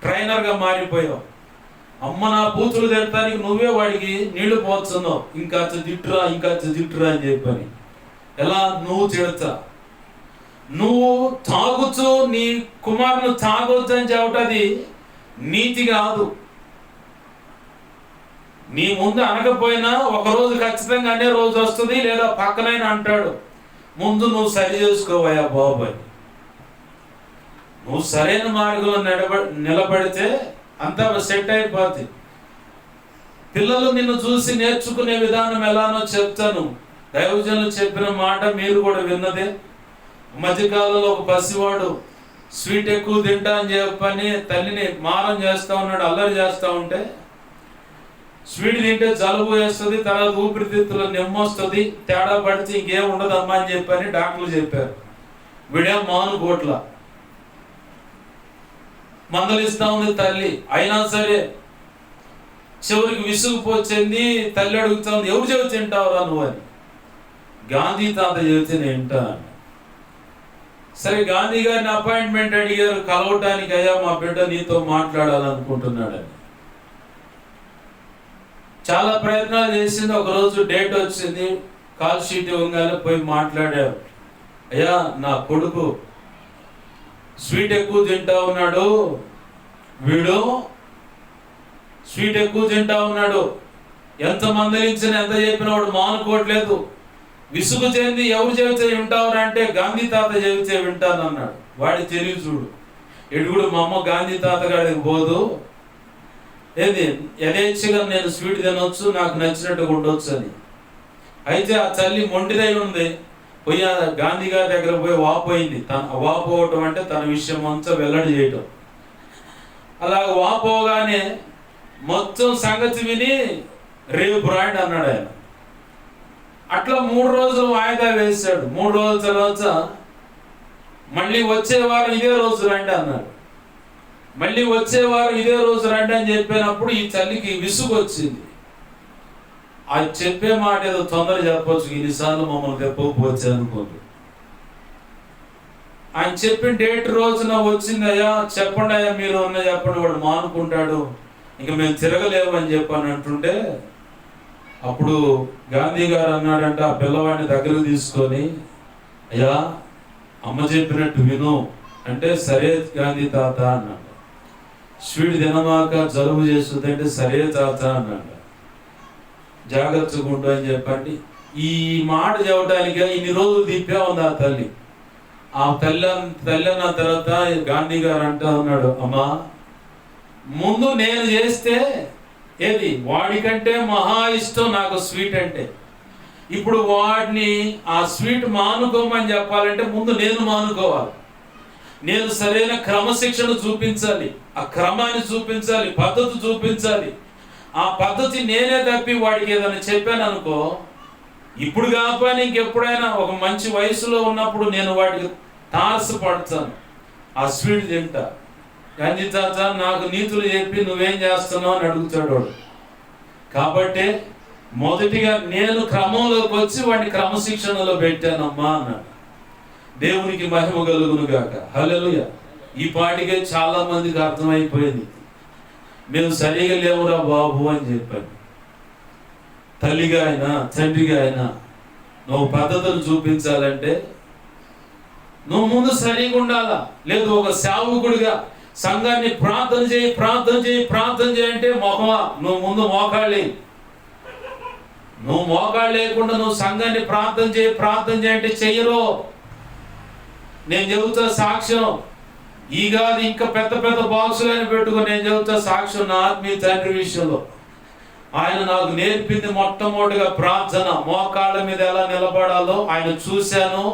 ట్రైనర్గా మారిపోయావు. అమ్మ నా బూతులు తిడతానికి నువ్వే వాడికి నీళ్లు పోతున్నావు, ఇంకా తిట్టురా అని చెప్పని. ఎలా నువ్వు తిడతా, నువ్వు తాగుతూ నీ కుమారుని తాగొద్దు అని చెప్పటది నీతి కాదు. నీ ముందు అనకపోయినా ఒకరోజు ఖచ్చితంగా అనే రోజు వస్తుంది, లేదా పక్కనైనా అంటాడు. ముందు నువ్వు సరి చేసుకోవయ్యా బాబాయ్. నువ్వు సరైన మార్గంలో నిలబడితే అంతా సెట్ అయిపోతుంది. పిల్లలు నిన్ను చూసి నేర్చుకునే విధానం ఎలానో చెప్తాను. దైవజనులు చెప్పిన మాట మీరు కూడా విన్నదే. మధ్యకాలంలో ఒక పసివాడు స్వీట్ ఎక్కువ తింటా అని చెప్పని తల్లిని మారం చేస్తూ ఉన్నాడు, అల్లరి చేస్తూ ఉంటే, స్వీట్ తింటే జలుబు వేస్తుంది, తర్వాత ఊపిరితిత్తులో నెమ్మొస్తుంది, తేడా పడితే ఇంకేం ఉండదమ్మా అని చెప్పని డాక్టర్లు చెప్పారు. వీడేం మానుకోట్ల మందలిస్తా ఉంది తల్లి. అయినా సరే చివరికి విసుగుపోయింది. తల్లి అడుగుతా ఉంది, ఎవరు చెబితే తింటావురా నువ్వు అని. గాంధీ తాత చెబితే నేను వింటా. సరే గాంధీ గారిని అపాయింట్మెంట్ అడిగారు కలవటానికి. అయ్యా మా బిడ్డ నీతో మాట్లాడాలనుకుంటున్నాడని. చాలా ప్రయత్నాలు చేసింది. ఒకరోజు డేట్ వచ్చింది, కాల్ షీట్ ఇవ్వగానే పోయి మాట్లాడారు. అయ్యా నా కొడుకు స్వీట్ ఎక్కువ తింటా ఉన్నాడు, వీడు స్వీట్ ఎక్కువ తింటా ఉన్నాడు, ఎంత మందలించినా ఎంత చెప్పినా వాడు మానుకోవట్లేదు. విసుగు చెంది ఎవరు చెబితే వింటావురా అంటే గాంధీ తాత చెబితే వింటాను అన్నాడు. వాడి తెలివి చూడు. ఎడుగుడు మా అమ్మ గాంధీ తాత గారికి పోదు, ఏది యథేచ్ఛగా నేను స్వీట్ తినొచ్చు, నాకు నచ్చినట్టుగా ఉండొచ్చు అని. అయితే ఆ తల్లి మొండిదై ఉంది. పోయి గాంధీ గారి దగ్గర పోయి వాపోయింది. వాపోవటం అంటే తన విషయం అంతా వెల్లడి చేయటం. అలాగ వాపోగానే మొత్తం సంగతి విని రేపు రాయండి అన్నాడు ఆయన. అట్లా 3 రోజులు వాయిదా వేశాడు. 3 రోజుల తర్వాత మళ్ళీ వచ్చే వారం ఇదే రోజు రండి అన్నాడు. మళ్ళీ వచ్చే వారం ఇదే రోజు రండి అని చెప్పినప్పుడు ఈ తల్లికి విసుగు వచ్చింది. అది చెప్పే మాట ఏదో తొందర చెప్పొచ్చు, ఇన్నిసార్లు మమ్మల్ని తెప్పకపోవచ్చు అనుకోండి. ఆయన చెప్పిన డేట్ రోజున వచ్చింది. అయ్యా చెప్పండి, అయ్యా మీరు ఉన్న చెప్పండి, వాడు మానుకుంటాడు, ఇంకా మేము తిరగలేము అని చెప్పని అంటుంటే, అప్పుడు గాంధీ గారు అన్నాడంట, ఆ పిల్లవాడిని దగ్గరకు తీసుకొని, అయ్యా అమ్మ చెప్పినట్టు విను అంటే, సరే గాంధీ తాత అన్నాడు. స్వీట్ తినమాక జలుబు చేస్తుంది అంటే, సరే తాత అన్నాడు. జాగ్రత్తగా ఉండు అని చెప్పండి. ఈ మాట చెప్పడానికి ఇన్ని రోజులు తిప్పే ఉంది ఆ తల్లి. ఆ తల్లి అన్న తర్వాత గాంధీ గారు అంటా ఉన్నాడు, అమ్మా ముందు నేను చేస్తే ఏది వాడికంటే మహా ఇష్టం నాకు స్వీట్ అంటే. ఇప్పుడు వాడిని ఆ స్వీట్ మానుకోమని చెప్పాలంటే ముందు నేను మానుకోవాలి. నేను సరైన క్రమశిక్షణ చూపించాలి. ఆ క్రమాన్ని చూపించాలి, పద్ధతి చూపించాలి. ఆ పద్ధతి నేనే తప్పి వాడికి ఏదైనా చెప్పాను అనుకో, ఇప్పుడు కాకపోయినా ఇంకెప్పుడైనా ఒక మంచి వయసులో ఉన్నప్పుడు నేను వాడికి తారసపడతాను. ఆ స్వీట్ తింటా, గంజి చాచా నాకు నీతులు చెప్పి నువ్వేం చేస్తున్నావు అని అడుగుతాడు వాడు. కాబట్టి మొదటిగా నేను క్రమంలోకి వచ్చి వాడిని క్రమశిక్షణలో పెట్టానమ్మా అన్నాడు. దేవునికి మహిమ కలుగును గాక. హల్లెలూయా. ఈ పాటికే చాలా మందికి అర్థమైపోయింది, మేము సరిగా లేవురా బాబు అని చెప్పాను. తల్లిగా అయినా తండ్రిగా అయినా నువ్వు పద్ధతులు చూపించాలంటే నువ్వు ముందు సరిగా ఉండాలా. లేదు ఒక సేవకుడిగా సంఘాన్ని ప్రార్థన చేయి ప్రార్థన చేయి ప్రార్థన చేయంటే మొహమా, నువ్వు ముందు మోకాళ్ళి. నువ్వు మోకాళ్ళు లేకుండా నువ్వు సంఘాన్ని ప్రార్థన చేయంటే చెయ్యరు. నేను చెబుతా సాక్ష్యం, ఈ కాదు ఇంకా పెద్ద పెద్ద బాక్సులని పెట్టుకుని నేను చెబుతా సాక్ష్యం. నా ఆత్మీయ తండ్రి విషయంలో ఆయన నాకు నేర్పింది మొట్టమొదటిగా ప్రార్థన. మోకాళ్ళ మీద ఎలా నిలబడాలో ఆయన చూశాను.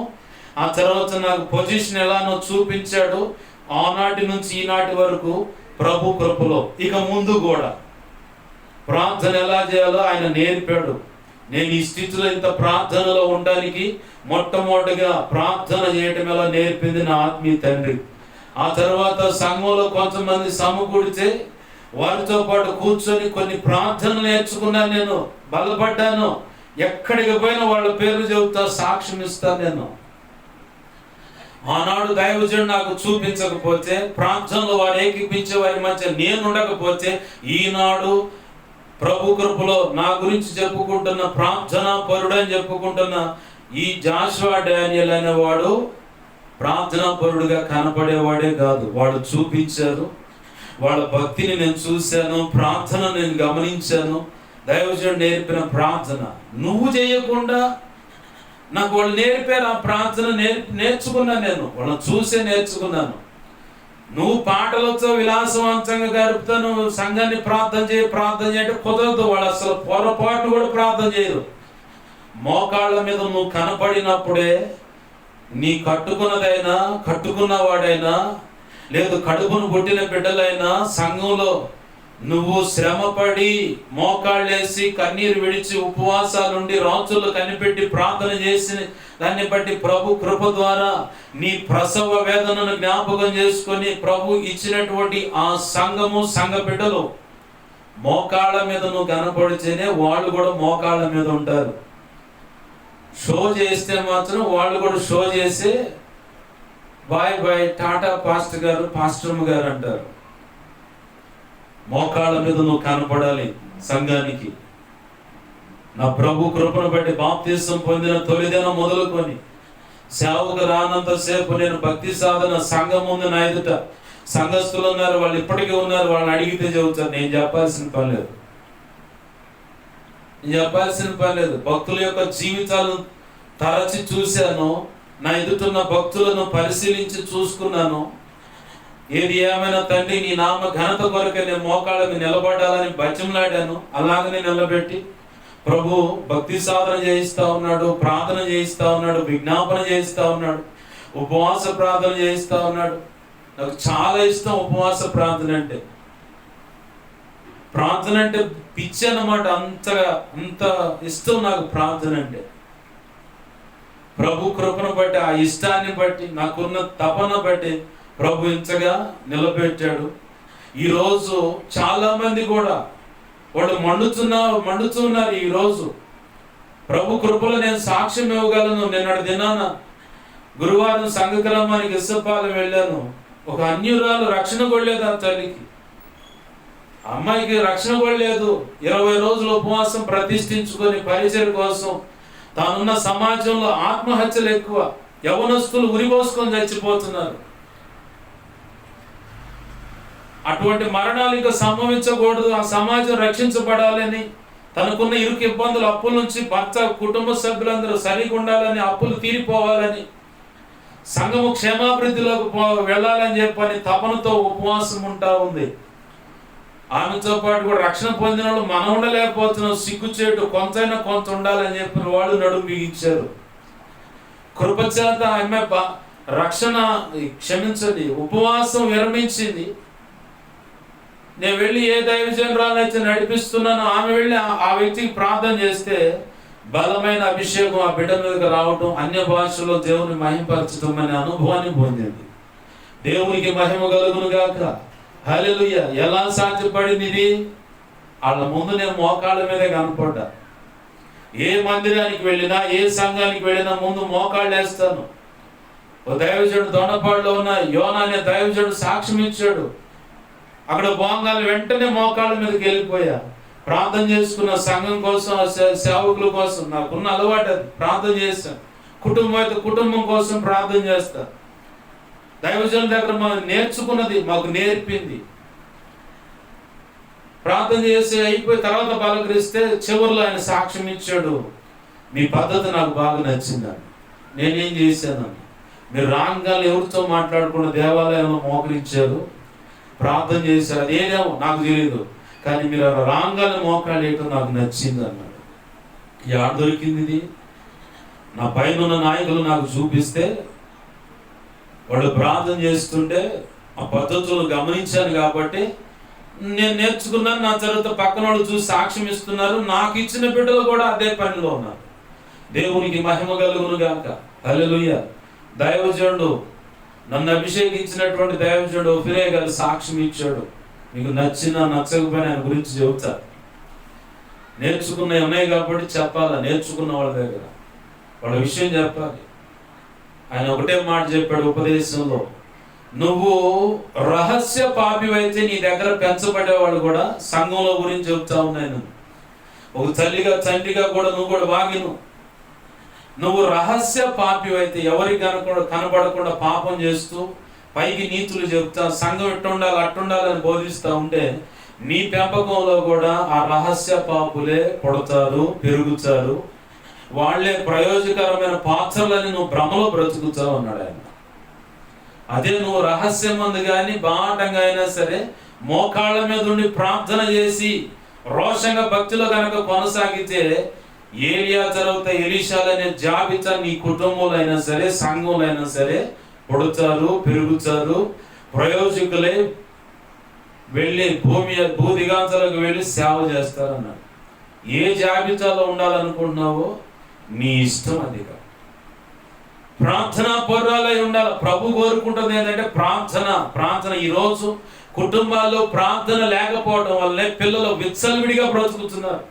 ఆ తర్వాత నాకు పొజిషన్ ఎలానో చూపించాడు. ఆనాటి నుంచి ఈనాటి వరకు ప్రభు కృపలో ఇక ముందు కూడా ప్రార్థన ఎలా చేయాలో ఆయన నేర్పాడు. నేను ఈ స్థితిలో ఇంత ప్రార్థనలో ఉండడానికి మొట్టమొదటిగా ప్రార్థన చేయటం ఎలా నేర్పింది నా ఆత్మీయ తండ్రి. ఆ తర్వాత సంఘంలో కొంతమంది సమకూడితే వారితో పాటు కూర్చొని కొన్ని ప్రార్థనలు నేర్చుకున్నాను. నేను బలపడ్డాను. ఎక్కడికి పోయినా వాళ్ళ పేర్లు చెబుతా, సాక్ష్యం ఇస్తాను. నేను ఆనాడు దైవజనుడు నాకు చూపించకపోతే, ప్రార్థనలో వారు ఏకీపించే వారి మధ్య నేను ఉండకపోతే, ఈనాడు ప్రభు కృపలో నా గురించి చెప్పుకుంటున్న ప్రార్థనా పరుడు అని చెప్పుకుంటున్న ఈ జాషువా డానియల్ అనేవాడు ప్రార్థనా పరుడుగా కనపడేవాడే కాదు. వాడు చూపించారు. వాళ్ళ భక్తిని నేను చూశాను, ప్రార్థన నేను గమనించాను. దైవజనుడు నేర్పిన ప్రార్థన నువ్వు చేయకుండా నాకు వాళ్ళు నేర్పారు. ఆ ప్రార్థన నేర్చుకున్నాను. నేను వాళ్ళని చూసే నేర్చుకున్నాను. నువ్వు పాటలతో విలాసవంతంగా గడుపుతాను, సంఘాన్ని ప్రార్థన చేయంటే కుదరదు. వాళ్ళు అసలు పొరపాటు కూడా ప్రార్థన చేయరు. మోకాళ్ళ మీద నువ్వు కనపడినప్పుడే నీ కట్టుకున్నవాడైనా లేదు కడుపును పుట్టిన బిడ్డలైనా సంఘంలో నువ్వు శ్రమపడి మోకాళ్ళేసి కన్నీరు విడిచి ఉపవాసాలుండి రాత్రులు కనిపెట్టి ప్రార్థన చేసి దాన్ని బట్టి ప్రభు కృప ద్వారా నీ ప్రసవ వేదనను జ్ఞాపకం చేసుకొని ప్రభు ఇచ్చినటువంటి ఆ సంఘ బిడ్డలు మోకాళ్ళ మీద నువ్వు కనపడితేనే వాళ్ళు కూడా మోకాళ్ళ మీద ఉంటారు. షో చేస్తే మాత్రం వాళ్ళు కూడా షో చేసి బాయ్ బాయ్ టాటా పాస్టర్ గారు పాస్టర్మ గారు అంటారు. మోకాళ్ళ మీద నువ్వు కనపడాలి సంఘానికి. నా ప్రభు కృపను బట్టి బాప్తిసం పొందిన తొలిదినం మొదలుకొని సేవకు రానంతసేపు నేను భక్తి సాధన సంఘం ముందు నా ఎదుట సంఘస్థులు ఉన్నారు, వాళ్ళు ఇప్పటికీ ఉన్నారు. వాళ్ళని అడిగితే చెబుతారు. నేను చెప్పాల్సిన పని లేదు. భక్తుల యొక్క జీవితాలను తరచి చూశాను. నా ఎదుటిన్న భక్తులను పరిశీలించి చూసుకున్నాను. ఏది ఏమైనా తండ్రి నీ నామ ఘనత కొరకే నేను మోకాళ్ళ మీద నిలబడాలని బతిమలాడాను. అలాగనే నిలబెట్టి ప్రభు భక్తి సాధన చేయిస్తా ఉన్నాడు, ప్రార్థన చేయిస్తా ఉన్నాడు, విజ్ఞాపన చేయిస్తా ఉన్నాడు, ఉపవాస ప్రార్థన చేయిస్తా ఉన్నాడు. నాకు చాలా ఇష్టం ఉపవాస ప్రార్థన అంటే. ప్రార్థన అంటే పిచ్చి అన్నమాట. అంత ఇష్టం నాకు ప్రార్థన అంటే. ప్రభు కృపను బట్టి, ఆ ఇష్టాన్ని బట్టి, నాకున్న తపన బట్టి ప్రభు ఇంతగా నిలబెట్టాడు. ఈరోజు చాలా మంది కూడా వాళ్ళు మండుతున్నారు. ఈరోజు ప్రభు కృపలో నేను సాక్ష్యం ఇవ్వగలను. నిన్నటి దినాన గురువారం సంఘక్రమానికి ఇసుపాలెం వెళ్ళాను. ఒక అన్యురాలు రక్షణ కొడలేదు. ఆ తల్లికి, అమ్మాయికి రక్షణ కొడలేదు. 20 రోజులు ఉపవాసం ప్రతిష్ఠించుకొని పరిచయం కోసం తానున్న సమాజంలో ఆత్మహత్యలు ఎక్కువ. యవనస్తులు ఉరిపోసుకొని చచ్చిపోతున్నారు. అటువంటి మరణాలు ఇంకా సంభవించకూడదు, ఆ సమాజం రక్షించబడాలని, తనకున్న ఇరుకు ఇబ్బందులు, అప్పుల నుంచి భర్త కుటుంబ సభ్యులందరూ సరిగా ఉండాలని, అప్పులు తీరిపోవాలని, సంఘము క్షేమాభివృద్ధిలోకి వెళ్ళాలని చెప్పని తపనతో ఉపవాసం ఉంటా ఉంది. ఆమెతో పాటు కూడా రక్షణ పొందిన వాళ్ళు మనం ఉండలేకపోతున్నాం. సిగ్గుచేటు కొంతైనా కొంత ఉండాలని చెప్పిన వాళ్ళు నడుము బిగించారు. కృపచేత ఆమె రక్షణ ఉపవాసం విరమించింది. నేను వెళ్ళి ఏ దైవజనురాలైతే నడిపిస్తున్నానో ఆమె వెళ్ళి ఆ వ్యక్తికి ప్రార్థన చేస్తే బలమైన అభిషేకం ఆ బిడ్డ మీదకి రావటం, అన్య భాషలో దేవుని మహిమపరచడం అనే అనుభవాన్ని పొందింది. దేవునికి మహిమ కలుగును గాక. హల్లెలూయా. ఎలా సాధ్యపడింది ఇది? వాళ్ళ ముందు నేను మోకాళ్ళ మీదే కనపడ్డా. ఏ మందిరానికి వెళ్ళినా, ఏ సంఘానికి వెళ్ళినా ముందు మోకాళ్ళు వేస్తాను. ఓ దైవజనుడు దొండపాడులో ఉన్న యోనా అనే దైవజనుడు సాక్ష్యం ఇచ్చాడు. అక్కడ బోంగాలు వెంటనే మోకాళ్ళ మీదకి వెళ్ళిపోయా. ప్రార్థన చేసుకున్న సంఘం కోసం, సేవకుల కోసం. నాకున్న అలవాటు అది. ప్రార్థన చేస్తాను. కుటుంబం అయితే కుటుంబం కోసం ప్రార్థన చేస్తా. దైవజనుల దగ్గర మనం నేర్చుకున్నది మాకు నేర్పింది. ప్రార్థన చేసి అయిపోయి తర్వాత పలకరిస్తే చివరిలో ఆయన సాక్ష్యం ఇచ్చాడు. మీ పద్ధతి నాకు బాగా నచ్చిందని. నేనేం చేశానని, మీరు రాంగాలు ఎవరితో మాట్లాడుకున్న దేవాలయంలో మోకరించారు, ప్రార్థన చేశారు. అదేదేమో నాకు తెలియదు, కానీ మీరు రాంగాలు మోకాళ్ళు వేయటం నాకు నచ్చింది అన్నాడు. యాడ దొరికింది ఇది? నా పైన ఉన్న నాయకులు నాకు చూపిస్తే, వాళ్ళు ప్రార్థన చేస్తుంటే ఆ పద్ధతులను గమనించాను కాబట్టి నేను నేర్చుకున్నాను. నా తర్వాత పక్కన వాళ్ళు చూసి సాక్ష్యం ఇస్తున్నారు. నాకు ఇచ్చిన బిడ్డలు కూడా అదే పనిలో ఉన్నారు. దేవునికి మహిమ కలుగును గాక. హల్లెలూయా. దైవజనుడు, నన్ను అభిషేకించినటువంటి దైవజనుడు ఫిరే గారు సాక్ష్యం ఇచ్చాడు. మీకు నచ్చినా నచ్చకపోయినా ఆయన గురించి చెబుతా. నేర్చుకున్నవి ఉన్నాయి కాబట్టి చెప్పాలా. నేర్చుకున్న వాళ్ళ దగ్గర వాళ్ళ విషయం చెప్పాలి. ఆయన ఒకటే మాట చెప్పాడు ఉపదేశంలో, నువ్వు రహస్య పాపివైతే నీ దగ్గర పెంచబడేవాళ్ళు కూడా సంఘంలో గురించి చెబుతా ఉన్నాను. ఒక తల్లిగా తండ్రిగా కూడా నువ్వు కూడా వాగిను. నువ్వు రహస్య పాపివైతే, ఎవరికి కనబడకుండా పాపం చేస్తూ పైకి నీతులు చెప్తా, సంఘం ఇట్టుండాలి అట్టుండాలని బోధిస్తూ ఉంటే నీ పెంపకంలో కూడా ఆ రహస్య పాపులే పుడతారు, పెరుగుతారు. వాళ్లే ప్రయోజకరమైన పాత్రలని నువ్వు భ్రమలో బ్రతుకుతావు అన్నాడు ఆయన. అదే నువ్వు రహస్యం మందు కానీ బాటంగా అయినా సరే మోకాళ్ళ మీద ఉండి ప్రార్థన చేసి రోషంగా భక్తిలో కనుక కొనసాగితే ఏలియా తర్వాత ఎలీషాలనే జాబితా నీ కుటుంబంలో అయినా సరే, సంఘంలో అయినా సరే పుడతారు, పెరుగుతారు, ప్రయోజకులే వెళ్ళి భూదిగాంతలకు వెళ్ళి సేవ చేస్తారు అన్నాడు. ఏ జాబితాలో ఉండాలనుకుంటున్నావో నీ ఇష్టం. అది ప్రార్థనా పరురాలై ఉండాలి. ప్రభు కోరుకుంటుంది ఏంటంటే ప్రార్థన. ఈరోజు కుటుంబాల్లో ప్రార్థన లేకపోవడం వల్లే పిల్లలు విచ్చలవిడిగా బ్రతుకుతున్నారు.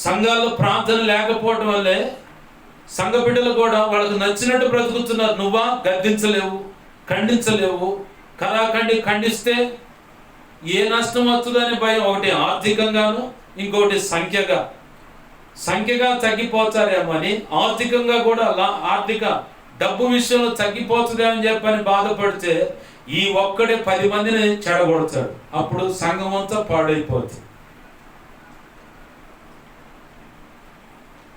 సంఘాల్లో ప్రార్థన లేకపోవడం వల్లే సంఘ బిడ్డలు కూడా వాళ్ళకు నచ్చినట్టు బ్రతుకుతున్నారు. నువ్వా గద్దించలేవు, ఖండించలేవు. ఖండిస్తే ఏ నష్టం వస్తుందని భయం. ఒకటి ఆర్థికంగాను, ఇంకొకటి సంఖ్యగా తగ్గిపోతారేమో అని, ఆర్థికంగా కూడా ఆర్థిక డబ్బు విషయంలో తగ్గిపోతుందేమని చెప్పని బాధపడితే ఈ ఒక్కడే 10 మందిని చెడగొడతాడు. అప్పుడు సంఘం అంతా పాడైపోతుంది.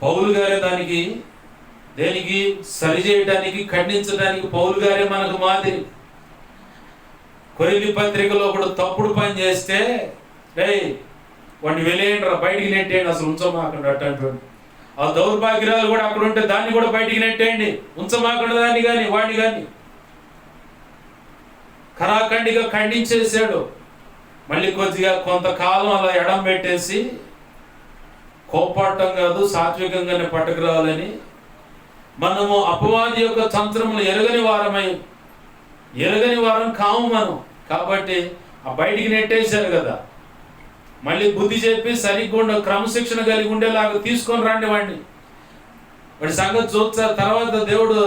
పౌలు గారే దేనికి సరి చేయడానికి, ఖండించడానికి పౌలు గారే మనకు మాదిరి. కొరింథీ పత్రికలో ఒకడు తప్పుడు పని చేస్తే వాడిని వెలేయండి, బయటికి నెట్టేయండి, అసలు ఉంచమాకండి అట్టండి. ఆ దౌర్భాగ్యాలు కూడా అక్కడ ఉంటే దాన్ని కూడా బయటికి నెట్టేయండి, ఉంచమాకండి దాన్ని కానీ వాడిని కానీ. ఖరాఖండిగా ఖండించేసాడు. మళ్ళీ కొంతకాలం అలా ఎడం పెట్టేసి కోపాటం కాదు, సాత్వికంగానే పట్టుకురావాలని మనము అపవాది యొక్క తంత్రములు ఎరగని వారం కాము మనం. కాబట్టి ఆ బయటికి నెట్టేశారు కదా, మళ్ళీ బుద్ధి చెప్పి సరిగ్గా క్రమశిక్షణ కలిగి ఉండేలాగా తీసుకొని రండి వాడిని సంగతి చూస్తారు. తర్వాత దేవుడు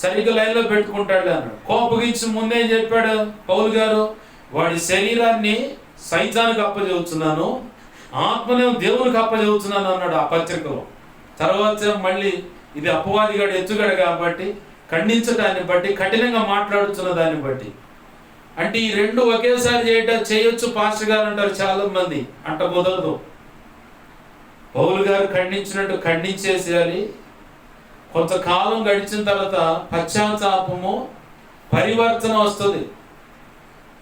సరిగ్గా లైన్లో పెట్టుకుంటాడు అన్నాడు. కోపగించి ముందే చెప్పాడు పౌలు గారు, వాడి శరీరాన్ని సైతానికి అప్పచెబుతున్నాను, ఆత్మనేమో దేవునికి అప్పచెబుతున్నాను అన్నాడు ఆ పత్రికలో. తర్వాత మళ్ళీ ఇది అపవాదిగాడు ఎత్తుగడ కాబట్టి ఖండించడాన్ని బట్టి, కఠినంగా మాట్లాడుతున్న దాన్ని బట్టి, అంటే ఈ రెండు ఒకేసారి చేయొచ్చు పాస్టర్ గారు అంటారు చాలా మంది. అంట కుదరదు. పౌలు గారు ఖండించినట్టు ఖండించేసేయాలి. కొంతకాలం గడిచిన తర్వాత పశ్చాత్తాపము, పరివర్తన వస్తుంది.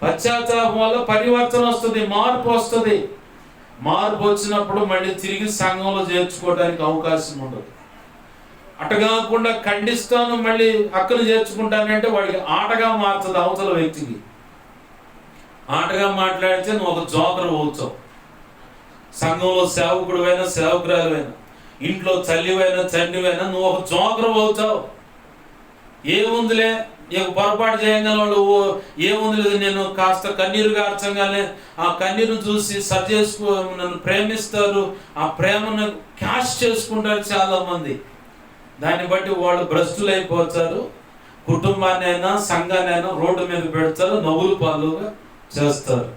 పశ్చాత్తాపం వల్ల పరివర్తన వస్తుంది, మార్పు వస్తుంది. మార్పు వచ్చినప్పుడు మళ్ళీ తిరిగి సంఘంలో చేర్చుకోవడానికి అవకాశం ఉండదు. అటు కాకుండా ఖండిస్తాను మళ్ళీ అక్కను చేర్చుకుంటానంటే వాడికి ఆటగా మారుతుంది అవతల వ్యక్తికి. ఆటగా మాట్లాడితే నువ్వు ఒక జోకర్ అవుతావు. సంఘంలో సేవకుడివైనా సేవకురాలువైనా, ఇంట్లో తల్లివైనా తండ్రివైనా నువ్వు ఒక జోకర్ అవుతావు. ఏముందిలే, ఇక పొరపాటు చేయగల వాళ్ళు ఏముంది, నేను కాస్త కన్నీరు గార్చగానే ఆ కన్నీరు చూసి నన్ను ప్రేమిస్తారు, ఆ ప్రేమను క్యాష్ చేసుకుంటారు చాలామంది. దాన్ని బట్టి వాళ్ళు భ్రష్టులైపోతారు. కుటుంబాన్నైనా సంఘాన్నైనా రోడ్డు మీద పెడతారు, నవ్వులు పాలుగా చేస్తారు.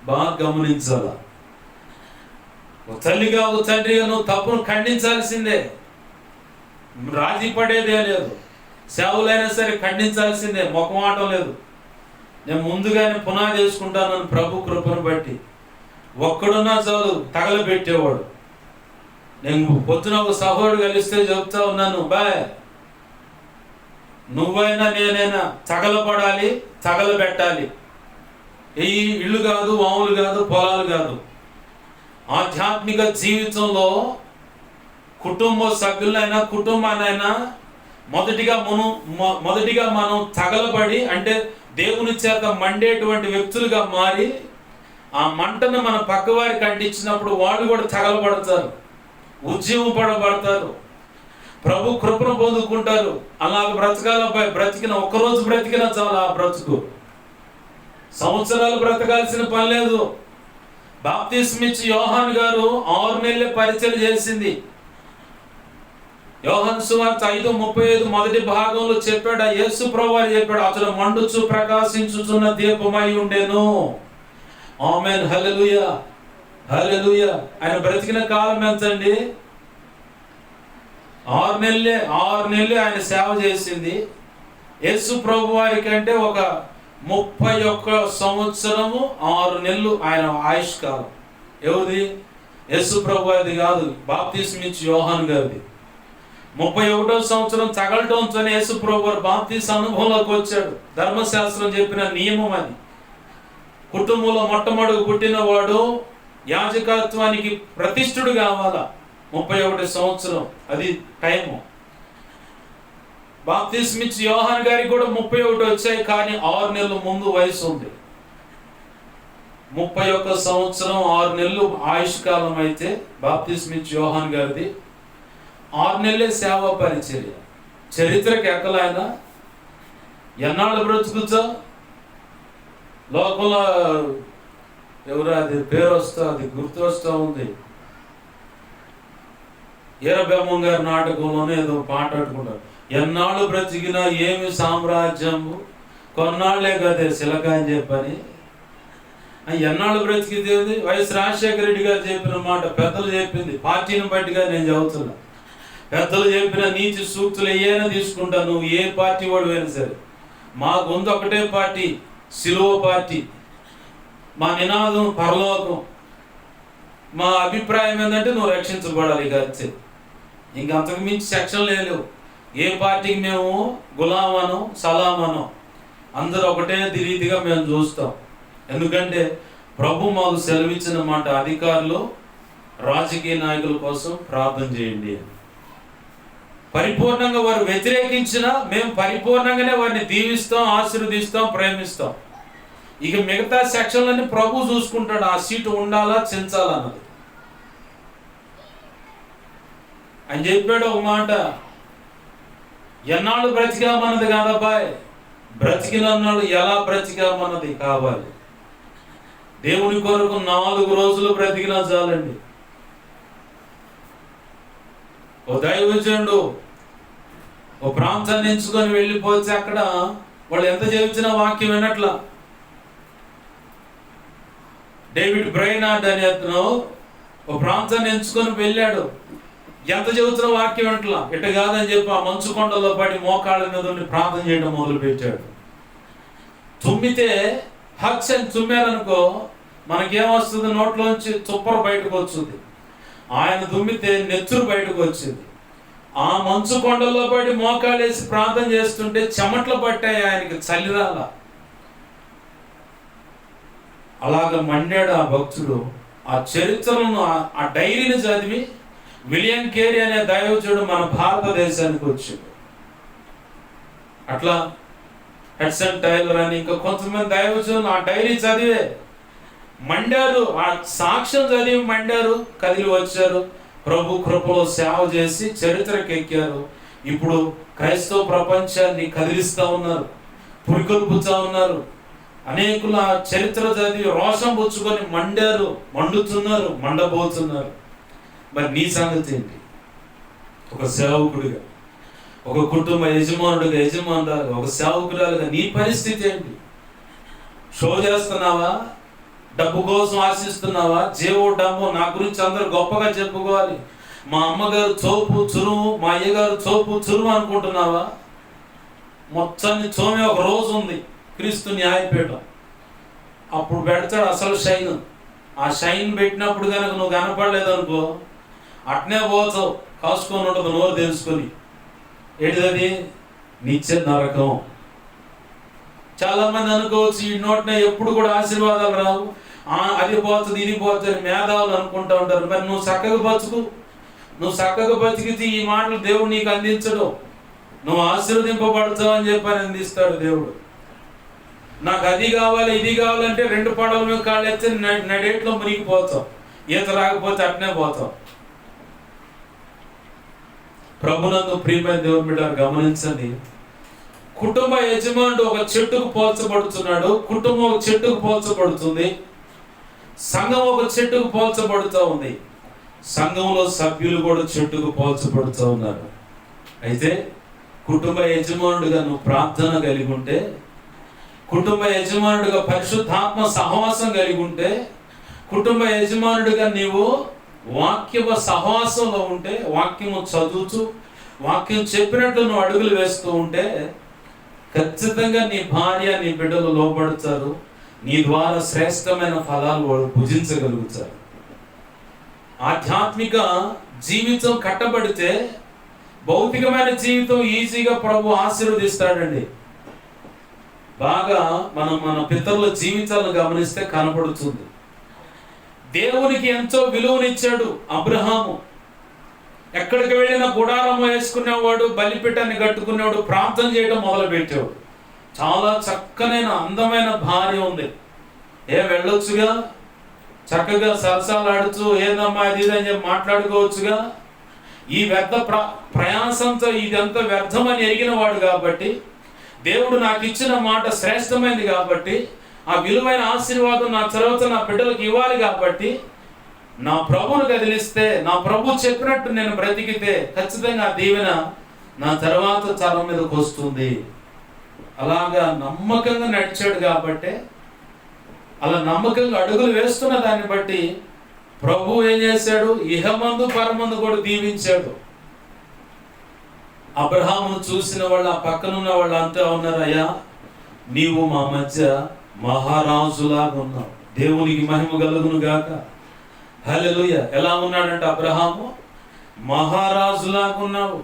బాగా గమనించాల. ఒక తల్లిగా ఒక తండ్రిగా నువ్వు తప్పును ఖండించాల్సిందే, రాజీ పడేదే లేదు. సేవలైనా సరే ఖండించాల్సిందే, మొఖమాటం లేదు. నేను ముందుగానే పునాది వేసుకుంటాను ప్రభు కృపను బట్టి. ఒక్కడున్నా చాలు తగలబెట్టేవాడు. నేను పొద్దున ఒక సహోడు కలిస్తే చెప్తా ఉన్నాను, బాయ్ నువ్వైనా నేనైనా తగలపడాలి, తగలబెట్టాలి. ఈ ఇల్లు కాదు, మామూలు కాదు, పొలాలు కాదు. ఆధ్యాత్మిక జీవితంలో కుటుంబ సభ్యులైనా కుటుంబానైనా మొదటిగా మనం తగలబడి, అంటే దేవుని చేత మండేటువంటి వ్యక్తులుగా మారి ఆ మంటను మన పక్కవారికి అంటించినప్పుడు వాళ్ళు కూడా తగలబడతారు, ఉజ్జీవపడబడతారు, ప్రభు కృపను పొందుకుంటారు. అలాగ బ్రతకాలపై బ్రతికిన ఒక్కరోజు బ్రతికినా చాలా ఆ బ్రతుకు. సంవత్సరాలు బ్రతకాల్సిన పని లేదు. బాప్తిస్మిచ్చి యోహాన్ గారు 6 నెలలే పరిచయం చేసింది. యోహాను సువార్త 5:35 మొదటి భాగంలో చెప్పాడు, యేసు ప్రభువు చెప్పాడు, అతడు మండుచు ప్రకాశించుచున్న దీపమై ఉండెను. ఆమేన్, హల్లెలూయా, హల్లెలూయా. ఆయన బ్రతికిన కాలం ఎంతండి? 6 నెలలే ఆయన సేవ చేసింది. యేసు ప్రభు వారి కంటే ఒక 31 సంవత్సరము 6 నెలలు ఆయన ఆయుష్ కాలం. ఎవరిది? యేసు ప్రభు వారిది కాదు, బాప్తిస్మిచ్చి యోహాన్ గారిది. 31వ సంవత్సరం తగలటంతోనే యేసు ప్రభు వారు బాప్తిస్మ అనుభవంలోకి వచ్చాడు. ధర్మశాస్త్రం చెప్పిన నియమం అది. కుటుంబంలో మొట్టమొదటి పుట్టినవాడు యాజకత్వానికి ప్రతిష్ఠుడు కావాలా. 31 సంవత్సరం అది టైము. బాప్తిస్మిచ్చి యోహాన్ గారికి కూడా 31 వచ్చాయి, కానీ 6 నెలలు ముందు వయసు ఉంది. 31 సంవత్సరం 6 నెలలు ఆయుష్ కాలం అయితే బాప్తిస్మిచ్చి యోహాన్ గారిది 6 నెలలే సేవా పరిచర్య. చరిత్రకి ఎక్కలైనా ఎన్నాళ్ళు బ్రతుకుతా లోకంలో ఎవరు అది పేరు వస్తా, అది గుర్తు వస్తూ ఉంది. ఈరబెమ్మ గారి నాటకంలోనే ఏదో పాట ఆడుకుంటారు, ఎన్నాళ్ళు బ్రతికినా ఏమి సామ్రాజ్యము, కొన్నాళ్లే కదే శిలక అని చెప్పని. ఎన్నాళ్ళు బ్రతికితే వైఎస్ రాజశేఖర రెడ్డి గారు చెప్పిన మాట, పెద్దలు చెప్పింది, పార్టీని బట్టిగా నేను చదువుతున్నా. పెద్దలు చెప్పిన నీతి సూక్తులు ఏమైనా తీసుకుంటా, నువ్వు ఏ పార్టీ వాడు అయినా సరే. మాకు ఉంది ఒకటే పార్టీ, సిలువ పార్టీ. మా నినాదం పరలోకం. మా అభిప్రాయం ఏంటంటే నువ్వు రక్షించబడాలి, ఇక అంతే. ఇంక అంతకు మించి సెక్షన్ లేదు. ఏ పార్టీకి మేము గులామనో సలామనో, అందరూ ఒకటే రీతిగా మేము చూస్తాం. ఎందుకంటే ప్రభు మాకు సెలవిచ్చిన మాట, అధికారులు రాజకీయ నాయకుల కోసం ప్రార్థన చేయండి. పరిపూర్ణంగా వారు వ్యతిరేకించినా మేము పరిపూర్ణంగానే వారిని దీవిస్తాం, ఆశీర్వదిస్తాం, ప్రేమిస్తాం. ఇక మిగతా సెక్షన్లన్నీ ప్రభు చూసుకుంటాడు, ఆ సీటు ఉండాలా చెంచాలన్నది. అని చెప్పాడు ఒక మాట, ఎన్నాళ్ళు బ్రతికామన్నది కాదబ్బాయ్, బ్రతికినన్నాళ్ళు ఎలా బ్రతికామన్నది కావాలి. దేవుని కొరకు 4 రోజులు బ్రతికినా చాలండి. ఓ దైవజనుడు ఓ ప్రాంతాన్ని ఎంచుకొని వెళ్ళిపోతే అక్కడ వాళ్ళు ఎంత చెబుతున్న వాక్యం వినట్లా. డేవిడ్ బ్రైనార్డ్ అనే అతను ఓ ప్రాంతాన్ని ఎంచుకొని వెళ్ళాడు, ఎంత చెబుతున్న వాక్యం వినట్లా. ఇట్ట కాదని చెప్పి ఆ మంచు కొండలో పడి మోకాళ్ళ మీద ఉండి ప్రార్థన చేయడం మొదలు పెట్టాడు. తుమ్మితే హక్స్ అని తుమ్మారనుకో, మనకేమొస్తుంది? నోట్లోంచి తుప్పర బయటకు వచ్చింది. ఆయన తుమ్మితే నెత్తురు బయటకు వచ్చింది. ఆ మంచు కొండల్లో పడి మోకాళ్ళేసి ప్రార్థన చేస్తుంటే చెమట్లు పట్టాయి ఆయనకి, చలిరాల. అలాగ మండాడు ఆ భక్తుడు. ఆ చరిత్రను, ఆ డైరీని చదివి విలియం కేరీ అనే దైవజనుడు మన భారతదేశానికి వచ్చాడు. అట్లా హెడ్సన్ టైలర్ అని ఇంకా కొంతమంది దైవజనులు ఆ డైరీ చదివే మండారు, ఆ సాక్ష్యం చదివి మండారు, కదిలి వచ్చారు, ప్రభు కృపలో సేవ చేసి చరిత్రకు ఎక్కారు. ఇప్పుడు క్రైస్తవ ప్రపంచాన్ని కదిలిస్తూ ఉన్నారు, పురికొల్పుతా ఉన్నారు. అనేకులు ఆ చరిత్ర చదివి రోషం పుచ్చుకొని మండారు, మండుతున్నారు, మండబోతున్నారు. మరి నీ సంగతి ఏంటి? ఒక సేవకుడిగా, ఒక కుటుంబ యజమానుడిగా, యజమానురాలుగా, ఒక సేవకురాలుగా నీ పరిస్థితి ఏంటి? షో చేస్తున్నావా? డబ్బు కోసం ఆశిస్తున్నావా? జీవో డబ్బు నా గురించి అందరూ గొప్పగా చెప్పుకోవాలి, మా అమ్మగారు చోపు చురువు, మా అయ్యగారు చోపు చురువు అనుకుంటున్నావా? మొత్తాన్ని చోమే ఒక రోజు ఉంది, క్రీస్తు న్యాయపీఠం. అప్పుడు పెడతాడు అసలు షైన్. ఆ షైన్ పెట్టినప్పుడు కనుక నువ్వు కనపడలేదనుకో, అట్నే పోతావు, కాసుకొని ఉంటుంది నోరు తెలుసుకొని. ఏంటిది? నిత్య నరకం. చాలా మంది అనుకోవచ్చు ఈ నోటిన ఎప్పుడు కూడా ఆశీర్వాదాలు రావు, అది పోతుంది ఇది పోతుంది మేధావులు అనుకుంటా ఉంటారు. మరి నువ్వు చక్కగా బతుకు, నువ్వు చక్కగా బతికితే ఈ మాటలు దేవుడు నీకు అందించడు. నువ్వు ఆశీర్వదింపబడతావు అని చెప్పని అందిస్తాడు దేవుడు. నాకు అది కావాలి ఇది కావాలంటే 2 పడవల మీద కాళ్ళు ఎత్తే నడేట్లో మునిగిపోతావు, ఈత రాకపోతే అట్నే పోతావు. ప్రభునందు ప్రియమైన దేవుని బిడ్డలు గమనించండి, కుటుంబ యజమానుడు ఒక చెట్టుకు పోల్చబడుతున్నాడు, కుటుంబం ఒక చెట్టుకు పోల్చబడుతుంది, సంఘం ఒక చెట్టుకు పోల్చబడుతూ ఉంది, సంఘంలో సభ్యులు కూడా చెట్టుకు పోల్చబడుతూ ఉన్నారు. అయితే కుటుంబ యజమానుడిగా నువ్వు ప్రార్థన కలిగి ఉంటే, కుటుంబ యజమానుడిగా పరిశుద్ధాత్మ సహవాసం కలిగి ఉంటే, కుటుంబ యజమానుడిగా నీవు వాక్య సహవాసంలో ఉంటే, వాక్యము చదువుతూ వాక్యం చెప్పినట్లు నువ్వు అడుగులు వేస్తూ ఉంటే ఖచ్చితంగా నీ భార్య నీ బిడ్డలు లోబడతారు, నీ ద్వారా శ్రేష్టమైన ఫలాలు వాళ్ళు భుజించగలుగుతారు. ఆధ్యాత్మిక జీవితం కట్టబడితే భౌతికమైన జీవితం ఈజీగా ప్రభు ఆశీర్వదిస్తాడండి. బాగా మన పితరుల జీవితాలను గమనిస్తే కనపడుతుంది. దేవునికి ఎంతో విలువనిచ్చాడు అబ్రహాము. ఎక్కడికి వెళ్ళినా గుడారం వేసుకునేవాడు, బలిపీఠాన్ని కట్టుకునేవాడు, ప్రార్థన చేయడం మొదలుపెట్టాడు. చాలా చక్కనైన అందమైన భార్య ఉంది, వెళ్ళొచ్చుగా, చక్కగా సరసాలాడుతూ ఏదమ్మా ఇది అని చెప్పి మాట్లాడుకోవచ్చుగా. ఈ వ్యర్థ ప్రయాసంతో ఇదంతా వ్యర్థమని ఎరిగిన వాడు కాబట్టి, దేవుడు నాకు ఇచ్చిన మాట శ్రేష్టమైనది కాబట్టి, ఆ విలువైన ఆశీర్వాదం నా తర్వాత నా బిడ్డలకు ఇవ్వాలి కాబట్టి, నా ప్రభువును కదిలిస్తే, నా ప్రభు చెప్పినట్టు నేను బ్రతికితే ఖచ్చితంగా దీవెన నా తర్వాత తరం మీదకి వస్తుంది. అలాగా నమ్మకంగా నడిచాడు కాబట్టి, అలా నమ్మకంగా అడుగులు వేస్తున్న దాన్ని బట్టి ప్రభు ఏం చేశాడు? ఇహమందు పరమందు కూడా దీవించాడు. అబ్రహామును చూసిన వాళ్ళు, ఆ పక్కనున్న వాళ్ళు అంతా ఉన్నారు, అయ్యా నీవు మా మధ్య మహారాజులాగా ఉన్నావు, దేవునికి మహిమ కలుగును గాక. హల్లెలూయా. ఎలా ఉన్నాడంటే అబ్రహాము మహారాజులాగా ఉన్నావు.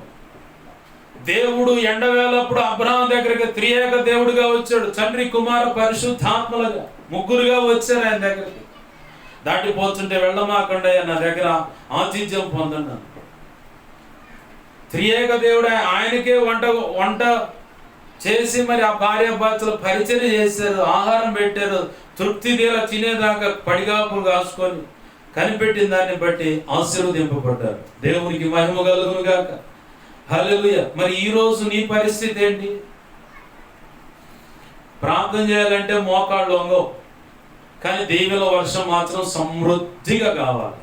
దేవుడు ఎండవేళప్పుడు అబ్రహాం దగ్గరికి త్రియేక దేవుడిగా వచ్చాడు, తండ్రి కుమార పరిశుద్ధాత్మలుగా ముగ్గురుగా వచ్చారు ఆయన దగ్గరికి. దాటిపోతుంటే వెళ్ళమాకండి, నా దగ్గర ఆతిథ్యం పొందండి. త్రియేక దేవుడు ఆయనకే వంట చేసి మరి ఆ భార్యాభర్తలు పరిచర్య చేశారు, ఆహారం పెట్టారు, తృప్తి తీర తినేదాకా పడిగాపులు కాసుకొని కనిపెట్టిన దాన్ని బట్టి ఆశీర్వదింపబడ్డారు. దేవునికి మహిమ కలుగును గాక. హల్లెలూయా. మరి ఈ రోజు నీ పరిస్థితి ఏంటి? ప్రార్థన చేయాలంటే మోకాళ్ళు వంగవు, కానీ దీవెన వర్షం మాత్రం సమృద్ధిగా కావాలి.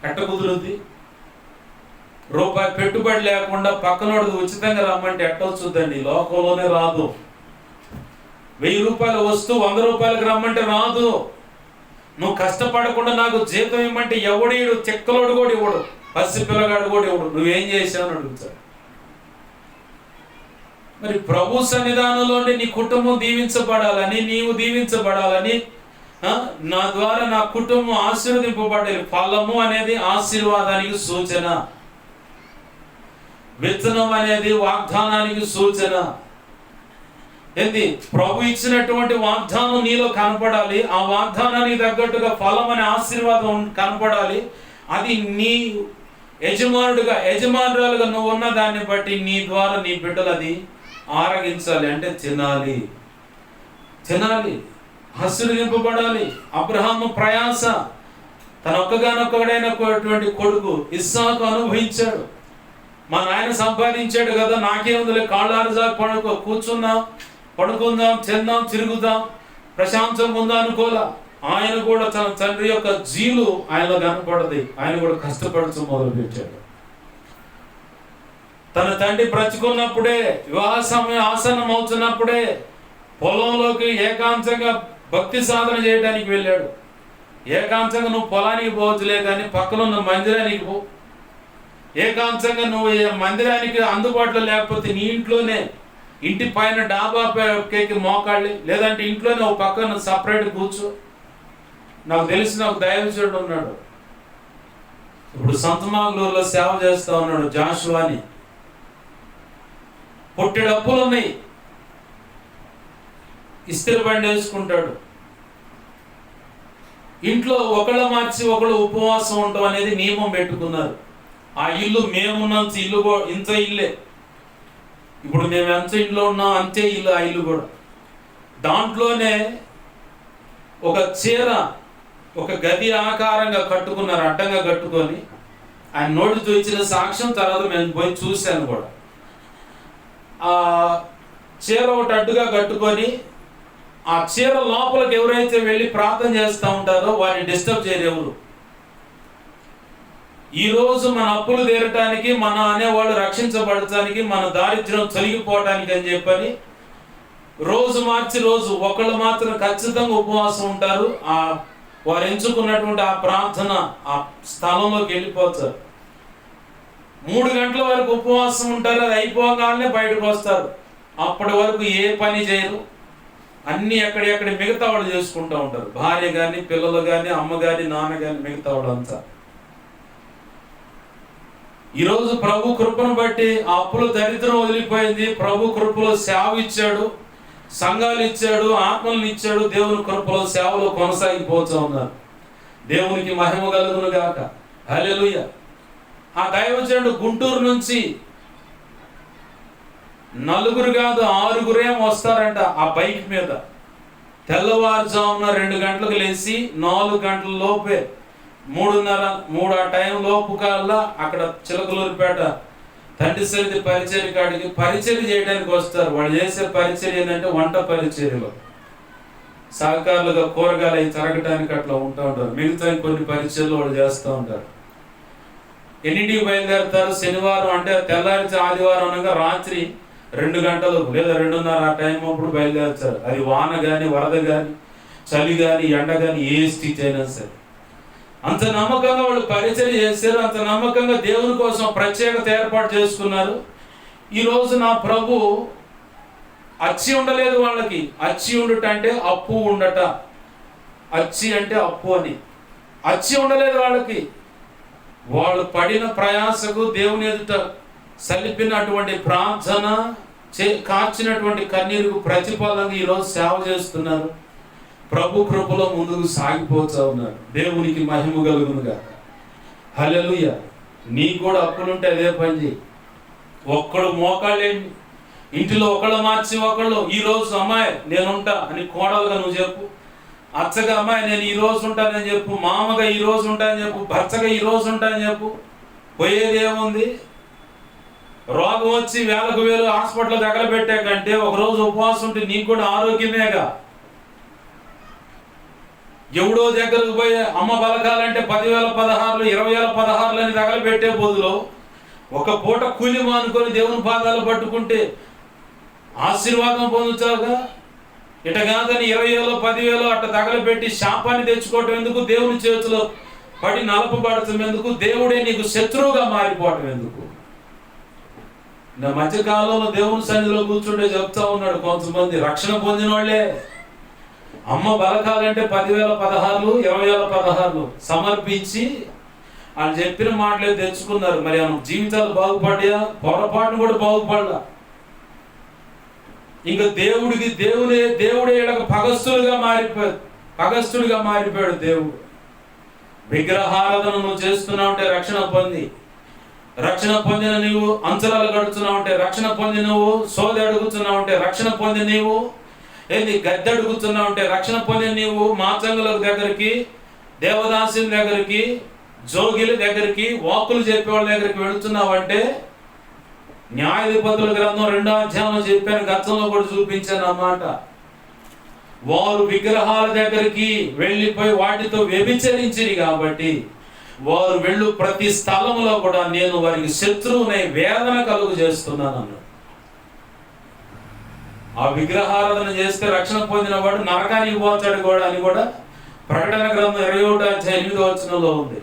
ఎట్ట కుదురుద్ది? రూపాయి పెట్టుబడి లేకుండా పక్కనోడికి ఉచితంగా రమ్మంటే ఎట్ట వచ్చుద్దండి? లోకంలోనే రాదు. 1000 రూపాయల వస్తువు 100 రూపాయలకు రమ్మంటే రాదు. నువ్వు కష్టపడకుండా నాకు జీతం ఇవ్వమంటే ఎవడీడు? చెక్కలోడు కూడా ఇవ్వడు, పసి పిల్లగాడు కూడా ఇవ్వడు. నువ్వేం చేశావు అని అడుగుతాడు. మరి ప్రభు సన్నిధానంలో నీ కుటుంబం దీవించబడాలని, నీవు దీవించబడాలని, నా ద్వారా నా కుటుంబం ఆశీర్వదింపబడే ఫలము అనేది ఆశీర్వాదానికి సూచన, విత్తనం అనేది వాగ్దానానికి సూచన. ఏంది? ప్రభు ఇచ్చినటువంటి వాగ్దానం నీలో కనపడాలి, ఆ వాగ్దానానికి తగ్గట్టుగా ఫలం అనే ఆశీర్వాదం కనపడాలి. అది నీ యజమానుడిగా యజమానురాలుగా నువ్వు ఉన్న దాన్ని బట్టి నీ ద్వారా నీ బిడ్డలు అది ఆరగించాలి అంటే తినాలి, ఆశీర్వదింపబడాలి. అబ్రహాము ప్రయాస, తన ఒక్కగానొక్కడైనటువంటి కొడుకు ఇస్సాకు అనుభవించాడు. మా నాయన సంపాదించాడు కదా, నాకేముందులే, కాళ్ళారుజా పడుకుందాం, తిందాం, తిరుగుదాం, ప్రశాంతంగా ఉందా అనుకోలా. ఆయన కూడా తన తండ్రి యొక్క జీలు ఆయనలో కనపడది. ఆయన కూడా కష్టపడుతూ మొదలుపెట్టాడు. తన తండ్రి బ్రతుకున్నప్పుడే, వివాహ సమయం ఆసన్నం అవుతున్నప్పుడే పొలంలోకి ఏకాంతంగా భక్తి సాధన చేయడానికి వెళ్ళాడు. ఏకాంతంగా నువ్వు పొలానికి పోవచ్చులే కానీ పక్కన ఉన్న మందిరానికి పో. ఏకాంతంగా నువ్వు మందిరానికి అందుబాటులో లేకపోతే నీ ఇంట్లోనే, ఇంటి పైన డాబా కేకి మోకాళ్ళి, లేదంటే ఇంట్లోనే ఒక పక్కన సపరేట్ కూర్చో. నాకు తెలిసిన ఒక దైవజనుడు ఉన్నాడు, ఇప్పుడు సంతమాగులూరులో సేవ చేస్తా ఉన్నాడు, జాషువా అని. పొట్టెడు అప్పులు ఉన్నాయి, ఇస్త్రీ బండి వేసుకుంటాడు. ఇంట్లో ఒకళ్ళ మార్చి ఒకళ్ళు ఉపవాసం ఉండటం అనేది నియమం పెట్టుకున్నారు. ఆ ఇల్లు మేమున్నంత ఇల్లు ఇంత ఇల్లే, ఇప్పుడు మేము ఎంత ఇంట్లో ఉన్నాం అంతే ఇల్లు, ఆ ఇల్లు కూడా. దాంట్లోనే ఒక చీర, ఒక గది ఆకారంగా కట్టుకున్నారు, అడ్డంగా కట్టుకొని. ఆయన నోటితో ఇచ్చిన సాక్ష్యం తర్వాత మేము పోయి చూశాను కూడా. ఆ చీర ఒకటి అడ్డుగా కట్టుకొని, ఆ చీర లోపలికి ఎవరైతే వెళ్ళి ప్రార్థన చేస్తూ ఉంటారో వారిని డిస్టర్బ్ చేయరు ఎవరు. ఈరోజు మన అప్పులు తీరటానికి, మన అనేవాళ్ళు రక్షించబడటానికి, మన దారిద్ర్యం తొలగిపోవటానికి అని చెప్పని రోజు మార్చి రోజు ఒకళ్ళు మాత్రం ఖచ్చితంగా ఉపవాసం ఉంటారు. ఆ వారు ఎంచుకున్నటువంటి ఆ ప్రార్థన ఆ స్థలంలోకి వెళ్ళిపోతారు. 3 గంటల వరకు ఉపవాసం ఉంటారు. అది అయిపోగానే బయటకు వస్తారు. అప్పటి వరకు ఏ పని చేయరు, అన్ని ఎక్కడెక్కడ మిగతా వాళ్ళు చేసుకుంటూ ఉంటారు. భార్య కానీ, పిల్లలు కానీ, అమ్మ కానీ, నాన్న కానీ, మిగతా వాళ్ళు అంతా. ఈరోజు ప్రభు కృపను బట్టి ఆ అప్పుల దరిద్రం వదిలిపోయింది. ప్రభు కృపలో సేవ ఇచ్చాడు, సంఘాలు ఇచ్చాడు, ఆత్మలను ఇచ్చాడు. దేవుని కృపలో సేవలో కొనసాగిపోతూ ఉన్నారు. దేవునికి మహిమ కలుగును గాక. హల్లెలూయా. ఆ దైవజనుడు గుంటూరు నుంచి 4 కాదు 6 వస్తారంట ఆ బైక్ మీద. తెల్లవారుజామున 2 గంటలకు లేచి 4 గంటల లోపే 3:30 ఆ టైం లోపు కల్లా అక్కడ చిలకలూరిపేట తండ్రి సరిది పరిచర్య కాడికి పరిచర్య చేయడానికి వస్తారు. వాళ్ళు చేసే పరిచర్య ఏంటంటే వంట పరిచర్యలో సహకారులుగా కూరగాయలు అవి తరగటానికి అట్లా ఉంటూ ఉంటారు. మిగతా కొన్ని పరిచర్యలు వాళ్ళు చేస్తూ ఉంటారు. ఎన్నింటికి బయలుదేరుతారు? శనివారం అంటే తెల్లారి ఆదివారం అనగా రాత్రి 2 గంటలు లేదా 2:30 ఆ టైం అప్పుడు బయలుదేరుతారు. అది వాన కానీ, వరద కానీ, చలి కానీ, ఎండ కానీ, ఏ స్థితి అయినా సరే అంత నమ్మకంగా వాళ్ళు పరిచర్య చేశారు. అంత నమ్మకంగా దేవుని కోసం ప్రత్యేకత ఏర్పాటు చేసుకున్నారు. ఈరోజు నా ప్రభు అచ్చి ఉండలేదు వాళ్ళకి. అచ్చి ఉండుట అంటే అప్పు ఉండట, అచ్చి అంటే అప్పు అని. అచ్చి ఉండలేదు వాళ్ళకి. వాళ్ళు పడిన ప్రయాసకు దేవుని ఎదుట సలిపినటువంటి ప్రార్థన, కార్చినటువంటి కన్నీరుకు ప్రతిఫలంగా ఈరోజు సేవ చేస్తున్నారు. ప్రభు కృపలో ముందుకు సాగిపోతూ ఉన్నారు. దేవునికి మహిమ కలుగునుగా. హల్లెలూయా. నీకు కూడా అప్పులుంటే అదే పని చేయి. ఒక్కడు మోకాళ్ళేంటి, ఇంటిలో ఒకళ్ళు మార్చి ఒకళ్ళు ఈరోజు అమ్మాయి నేనుంటా అని కోడలుగా నువ్వు చెప్పు, అచ్చగా అమ్మాయి నేను ఈరోజు ఉంటానని చెప్పు, మామగా ఈరోజు ఉంటానని చెప్పు, భర్తగా ఈరోజు ఉంటానని చెప్పు. పోయేది ఏముంది? రోగం వచ్చి 1000 హాస్పిటల్ తగలబెట్టే కంటే ఒకరోజు ఉపవాసం ఉంటే నీకు కూడా ఆరోగ్యమేగా. ఎవడో దగ్గరకు పోయి అమ్మ బలకాలంటే 10,000 16 20,000 16 అని తగలబెట్టే బదులు ఒక పూట కూలి మానుకొని దేవుని పాదాలు పట్టుకుంటే ఆశీర్వాదం పొందుతావుగా. ఇట కాదని 20,000 10,000 అట్ట తగలబెట్టి శాపాన్ని తెచ్చుకోవటం ఎందుకు? దేవుని చేతిలో పడి నలపబడటం ఎందుకు? దేవుడే నీకు శత్రువుగా మారిపోవటం ఎందుకు? నా మధ్య కాలంలో దేవుని సన్నిధిలో కూర్చుంటే చెప్తా ఉన్నాడు, కొంతమంది రక్షణ పొందిన వాళ్ళే అమ్మ బలకాలంటే 10,000 16 20,000 16 సమర్పించి వాళ్ళు చెప్పిన మాటలే తెచ్చుకున్నారు. మరి జీవితాలు బాగుపడ్డా? పొరపాటును కూడా బాగుపడలా. ఇంకా దేవుడే వీళ్ళకి పగస్తుడిగా మారిపోయాడు దేవుడు. విగ్రహారాధన నువ్వు చేస్తున్నావు అంటే రక్షణ పొంది, రక్షణ పొందిన నీవు అంచలాలు గడుచున్నావు అంటే, రక్షణ పొంది నువ్వు సోది అడుగుతున్నావు అంటే, రక్షణ పొంది నీవు గద్దె అడుగుతున్నావు అంటే, రక్షణ పొంది నీవు మాచంగుల దగ్గరికి, దేవదాసుల దగ్గరికి, జోగిల దగ్గరికి, వాకులు చెప్పేవాళ్ళ దగ్గరికి వెళుతున్నావు అంటే, న్యాయాధిపతుల గ్రంథం 2వ అధ్యాయంలో చెప్పాను, గతంలో కూడా చూపించాను అన్నమాట. వారు విగ్రహాల దగ్గరికి వెళ్ళిపోయి వాటితో వ్యభిచరించిరి కాబట్టి వారు వెళ్ళు ప్రతి స్థలంలో కూడా నేను వారికి శత్రువునై వేదన కలుగు చేస్తున్నాను అన్నాడు. ఆ విగ్రహారాధన చేస్తే రక్షణ పొందిన వాడు నరకానికి పోతాడు కూడా అని కూడా ప్రకటన గ్రంథం 21వ అధ్యాయం 8వ వచనంలో ఉంది.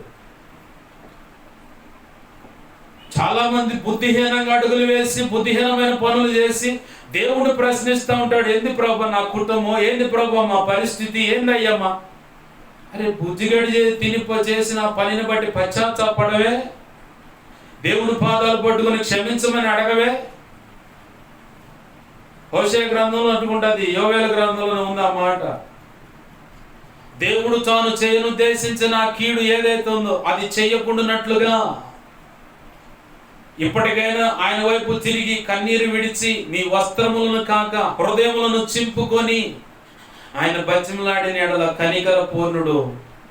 చాలా మంది బుద్ధిహీనంగా అడుగులు వేసి బుద్ధిహీనమైన పనులు చేసి దేవుడు ప్రశ్నిస్తూ ఉంటాడు, ఏంది ప్రభా నా కుటుంబం, ఏంది ప్రభా మా పరిస్థితి, ఏందయ్యమ్మా? అరే బుద్ధిగడి చేసిన పనిని బట్టి పశ్చాత్తాపడవే, దేవుని పాదాలు పట్టుకుని క్షమించమని అడగవే. హోషేయ గ్రంథంలో అనుకుంటుంది, యోవేల గ్రంథంలో ఉంది ఆ మాట. దేవుడు తాను చేయనుద్దేశించిన ఆ కీడు ఏదైతే ఉందో అది చెయ్యకుండానట్లుగా ఇప్పటికైనా ఆయన వైపు తిరిగి కన్నీరు విడిచి నీ వస్త్రములను కాక హృదయములను చింపుకొని ఆయన బతిమలాడిన ఎడల కనికర పూర్ణుడు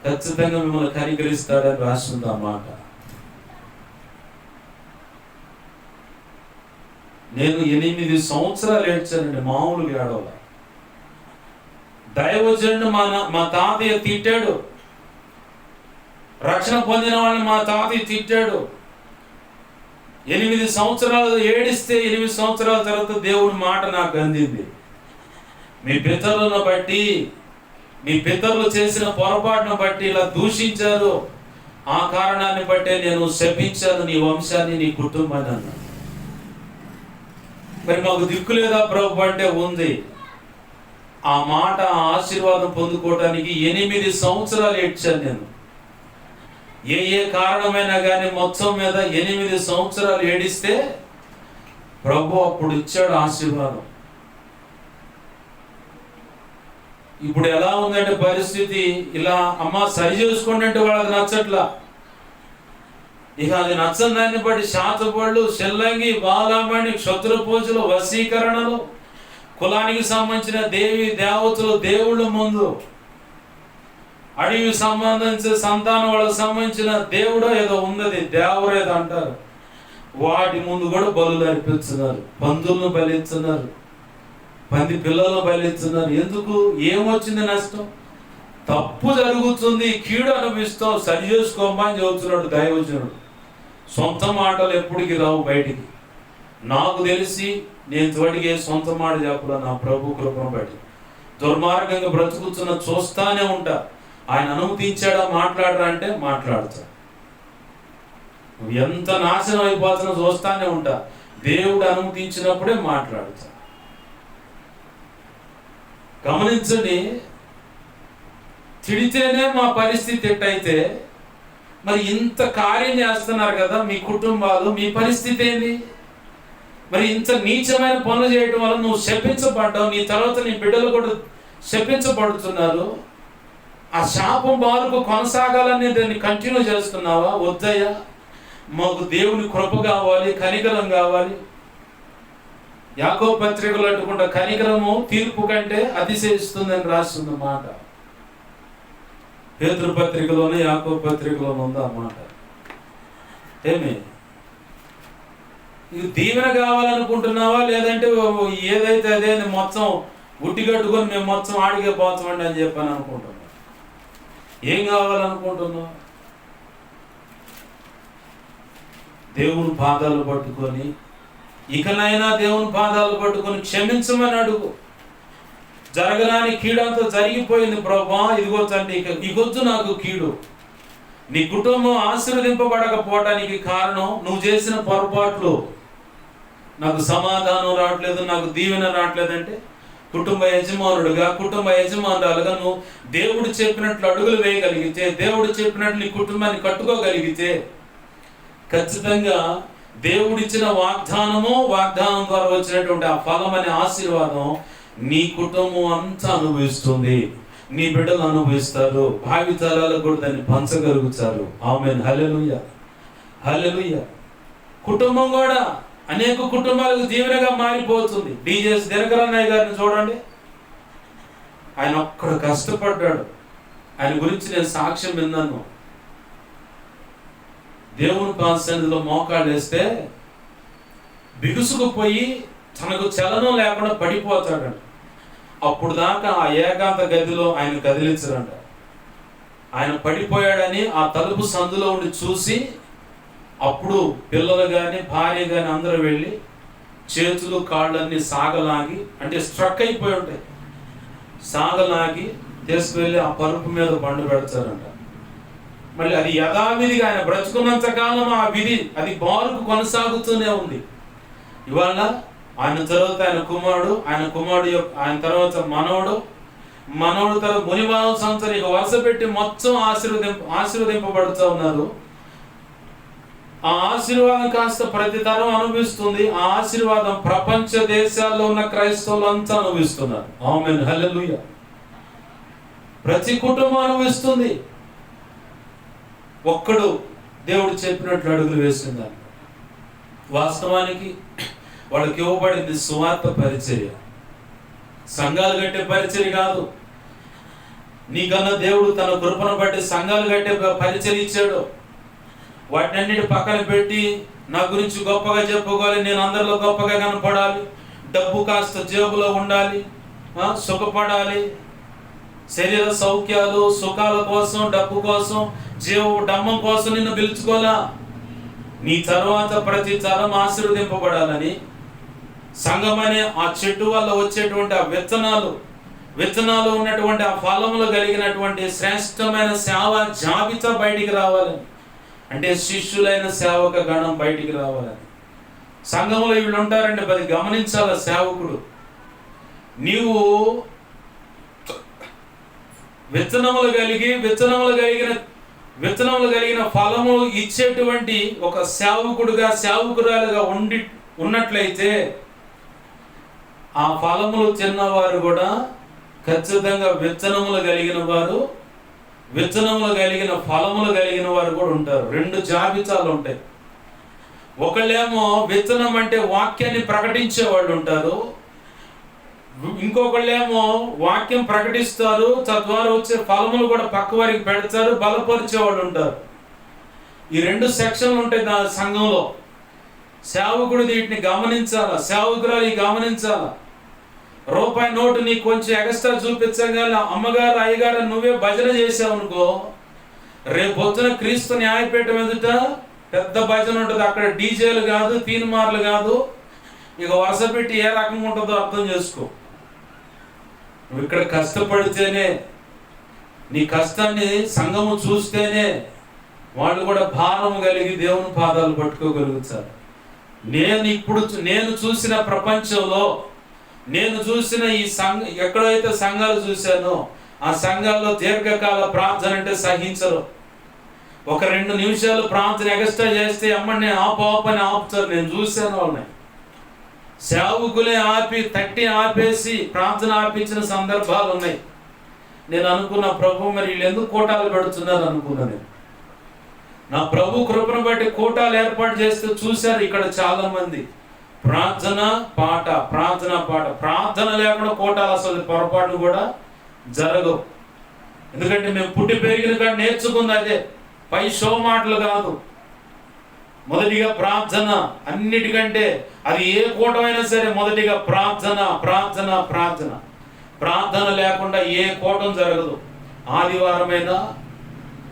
ఖచ్చితంగా మిమ్మల్ని కనికరిస్తాడని రాస్తుంది ఆ మాట. నేను 8 సంవత్సరాలు ఏడ్చానండి, మామూలుగా ఏడవల. దైవజనుడు మా తాతయ్య తిట్టాడు, రక్షణ పొందిన వాళ్ళని మా తాతయ్య తిట్టాడు. 8 సంవత్సరాలు ఏడిస్తే 8 సంవత్సరాల తర్వాత దేవుడి మాట నాకు అందింది. మీ పితరులను బట్టి, మీ పితరులు చేసిన పొరపాటును బట్టి ఇలా దూషించారు, ఆ కారణాన్ని బట్టే నేను శపించాను నీ వంశాన్ని, నీ కుటుంబాన్ని అన్నాను. మరి మాకు దిక్కు లేదా ప్రభు అంటే ఉంది. ఆ మాట, ఆ ఆశీర్వాదం పొందుకోవడానికి 8 సంవత్సరాలు ఏడ్చాను నేను. ఏ కారణమైనా కానీ మొత్తం మీద 8 సంవత్సరాలు ఏడిస్తే ప్రభు అప్పుడు ఇచ్చాడు ఆశీర్వాదం. ఇప్పుడు ఎలా ఉందంటే పరిస్థితి, ఇలా అమ్మ సరి చేసుకోండి అంటే వాళ్ళకి నచ్చట్లా. ఇక అది నచ్చని దాన్ని బట్టి శాతపళ్ళు, చెల్లంగి, బాలామణి, క్షత్ర పూజలు, వశీకరణలు, కులానికి సంబంధించిన దేవి దేవతలు, దేవుళ్ళ ముందు, అడవికి సంబంధించిన సంతానం వాళ్ళకి సంబంధించిన దేవుడో ఏదో ఉన్నది, దేవుడు ఏదో అంటారు, వాటి ముందు కూడా బలులు అర్పిస్తున్నారు, పందులను బలిస్తున్నారు, పంది పిల్లలను బలిస్తున్నారు. ఎందుకు? ఏమొచ్చింది నష్టం? తప్పు జరుగుతుంది, కీడు అనుభవిస్తాం, సరి చేసుకోమా అని చెబుతున్నాడు దైవజనుడు. సొంత మాటలు ఎప్పటికి రావు బయటికి. నాకు తెలిసి నేను తోడిగే సొంత మాట చెప్పడా నా ప్రభు కృపను బట్టి. దుర్మార్గంగా బ్రతుకుతున్న చూస్తానే ఉంటా. ఆయన అనుమతించాడా మాట్లాడరా అంటే మాట్లాడతా. ఎంత నాశనం అయిపోతున్నా చూస్తానే ఉంటా. దేవుడు అనుమతించినప్పుడే మాట్లాడుతా. గమనించండి, తిడితేనే మా పరిస్థితి ఎట్టయితే మరి ఇంత కార్యం చేస్తున్నారు కదా మీ కుటుంబాలు, మీ పరిస్థితి ఏంది? మరి ఇంత నీచమైన పనులు చేయడం వల్ల నువ్వు శపించబడ్డావు, నీ తర్వాత నీ బిడ్డలు కూడా శపించబడుతున్నారు. ఆ శాపం బారుకు కొనసాగాలని దాన్ని కంటిన్యూ చేస్తున్నావా? వద్దయ్యా, మాకు దేవుని కృప కావాలి, కనికరం కావాలి. యాకోబు పత్రికలు అట్టుకుంటా కనికరము తీర్పు కంటే అతిశయిస్తుందని రాస్తుంది మాట. పేతురు పత్రికలోనే యాకోబు పత్రికలోనే ఉంది అన్నమాట. ఏమి ఇది దీవెన కావాలనుకుంటున్నావా, లేదంటే ఏదైతే అదే మొత్తం ఉట్టి కట్టుకొని మేము మొత్తం ఆడిగే పోతామండి అని చెప్పని అనుకుంటున్నాం? ఏం కావాలనుకుంటున్నావు? దేవుని పాదాలు పట్టుకొని, ఇకనైనా దేవుని పాదాలు పట్టుకొని క్షమించమని అడుగు. జరగరాని కీడంతా జరిగిపోయింది ప్రభా, ఇదిగో తండ్రి, ఇగొద్దు నాకు కీడు. నీ కుటుంబం ఆశీర్వదింపబడకపోవడానికి కారణం నువ్వు చేసిన పొరపాట్లు. నాకు సమాధానం రావట్లేదు, నాకు దీవెన రావట్లేదంటే కుటుంబ యజమానుడుగా, కుటుంబ యజమానురాలుగా నువ్వు దేవుడు చెప్పినట్లు అడుగులు వేయగలిగితే, దేవుడు చెప్పినట్లు నీ కుటుంబాన్ని కట్టుకోగలిగితే ఖచ్చితంగా దేవుడిచ్చిన వాగ్దానం ద్వారా వచ్చినటువంటి ఆ ఫలం అనే ఆశీర్వాదం నీ కుటుంబం అంతా అనుభవిస్తుంది, నీ బిడ్డలు అనుభవిస్తారు, భావితరాలకు కూడా దాన్ని పంచగలుగుతారు. ఆమేన్, హల్లెలూయా, హల్లెలూయా. కుటుంబం కూడా అనేక కుటుంబాలకు దీవెనగా మారిపోతుంది. డిజెస్ దినకరన్నయ్య గారిని చూడండి, ఆయన ఒక్కడు కష్టపడ్డాడు. ఆయన గురించి నేను సాక్ష్యం విన్నాను. దేవుని సన్నిధిలో మోకాళ్ళు వేస్తే బిగుసుకుపోయి తనకు చలనం లేకుండా పడిపోతాడంట. అప్పుడు దాకా ఆ ఏకాంత గదిలో ఆయన కదిలించరంట. ఆయన పడిపోయాడని ఆ తలుపు సందులో ఉండి చూసి, అప్పుడు పిల్లలు కానీ భార్య కానీ అందరూ వెళ్ళి చేతులు కాళ్ళన్నీ సాగలాగి, అంటే స్ట్రక్ అయిపోయి ఉంటాయి, సాగలాగి తీసుకువెళ్ళి ఆ పరుపు మీద బండు పెడతారంట. మళ్ళీ అది యథావిధిగా ఆయన బ్రతుకున్నంత కాలం ఆ విధి అది బారుకు కొనసాగుతూనే ఉంది. ఇవాళ ఆయన తర్వాత ఆయన తర్వాత మనవడు తర్వాత మునివారం సంవత్సరం ఇక వరుస పెట్టి మొత్తం ఆశీర్వదింపబడుతూ ఉన్నారు. ఆ ఆశీర్వాదం కాస్త ప్రతి తరం అనుభవిస్తుంది. ఆ ఆశీర్వాదం ప్రపంచ దేశాల్లో ఉన్న క్రైస్తవులు అంతా అనుభవిస్తున్నారు. ఆమేన్, హల్లెలూయా. ప్రతి కుటుంబం అనుభవిస్తుంది. ఒక్కడు దేవుడు చెప్పినట్లు అడుగులు వేసిందని. వాస్తవానికి వాళ్ళకి ఇవ్వబడింది సువార్త పరిచర్య, సంఘాలు కట్టే పరిచర్య కాదు. నీకన్నా దేవుడు తన కృపను బట్టి సంఘాలు కట్టే పరిచర్య ఇచ్చాడు. వాటినన్నిటి పక్కన పెట్టి నా గురించి గొప్పగా చెప్పుకోవాలి, నేను అందరిలో గొప్పగా కనపడాలి, డబ్బు కాస్త జేబులో ఉండాలి, సుఖపడాలి, శరీర సౌఖ్యాలు సుఖాల కోసం డబ్బు కోసం డమ్మం కోసం నిన్ను పిలుచుకోలా. నీ తర్వాత ప్రతి తరం ఆశీర్వదింపబడాలని సంఘం అనే ఆ చెట్టు వల్ల వచ్చేటువంటి ఆ విత్తనాలు ఉన్నటువంటి ఆ ఫలములు కలిగినటువంటి శ్రేష్టమైన సేవ జాబితా బయటికి రావాలని, అంటే శిష్యులైన సేవక గణం బయటికి రావాలని. సంఘంలో వీళ్ళు ఉంటారండి, అది గమనించాల సేవకుడు. నీవు విత్తనములు కలిగిన ఫలము ఇచ్చేటువంటి ఒక సేవకురాలుగా ఉన్నట్లయితే ఆ ఫలములు తిన్నవారు కూడా ఖచ్చితంగా విత్తనములు కలిగిన ఫలములు కలిగిన వారు కూడా ఉంటారు. రెండు జాబితాలు ఉంటాయి. ఒకళ్ళేమో విత్తనం అంటే వాక్యాన్ని ప్రకటించే వాళ్ళు ఉంటారు, ఇంకొకళ్ళేమో వాక్యం ప్రకటిస్తారు, తద్వారా వచ్చే ఫలములు కూడా పక్క వారికి పెడతారు, బలపరిచే వాళ్ళు ఉంటారు. ఈ రెండు సెక్షన్లు ఉంటాయి నా సంఘంలో. సేవకుడు వీటిని గమనించాలా, సేవకురాలు గమనించాలా. రూపాయి నోటు నీకు కొంచెం ఎక్స్ట్రా చూపించగల అమ్మగారు అయ్యగారు నువ్వే భజన చేసావు అనుకో, రేపు పొద్దున క్రీస్తు న్యాయపీఠం ఎదుట పెద్ద భజన ఉంటుంది. అక్కడ డీజేలు కాదు, తీన్మార్లు కాదు, ఇక వరుస పెట్టి ఏ రకంగా ఉంటుందో అర్థం చేసుకో. నువ్వు ఇక్కడ కష్టపడితేనే, నీ కష్టాన్ని సంఘము చూస్తేనే వాళ్ళు కూడా భారం కలిగి దేవుని పాదాలు పట్టుకోగలుగుతారు. నేను చూసిన ప్రపంచంలో, నేను చూసిన ఈ ఎక్కడైతే సంఘాలు చూశానో ఆ సంఘాల్లో దీర్ఘకాల ప్రార్థన అంటే సహించరు. ఒక 2 నిమిషాలు ప్రార్థన ఎక్స్ట్రా చేస్తే అమ్మని ఆపని ఆపుతారు. నేను చూశాను వాళ్ళని. సేవకులే తట్టి ఆపేసి ప్రార్థన ఆపించిన సందర్భాలు ఉన్నాయి. నేను అనుకున్న ప్రభు మరి వీళ్ళు ఎందుకు కోటాలు పెడుతున్నారు అనుకున్నా. నేను నా ప్రభు కృపను బట్టి కోటాలు ఏర్పాటు చేస్తే చూశారు ఇక్కడ చాలా మంది. ప్రార్థన పాట ప్రార్థన లేకుండా కోటాలు అసలు పొరపాటు కూడా జరగవు. ఎందుకంటే మేము పుట్టి పెరిగిన కాడ నేర్చుకుంది అదే, పై షో మాటలు కాదు. మొదటిగా ప్రార్థన, అన్నిటికంటే అది ఏ కూటమైనా సరే మొదటిగా ప్రార్థన లేకుండా ఏ కూటం జరగదు. ఆదివారమైనా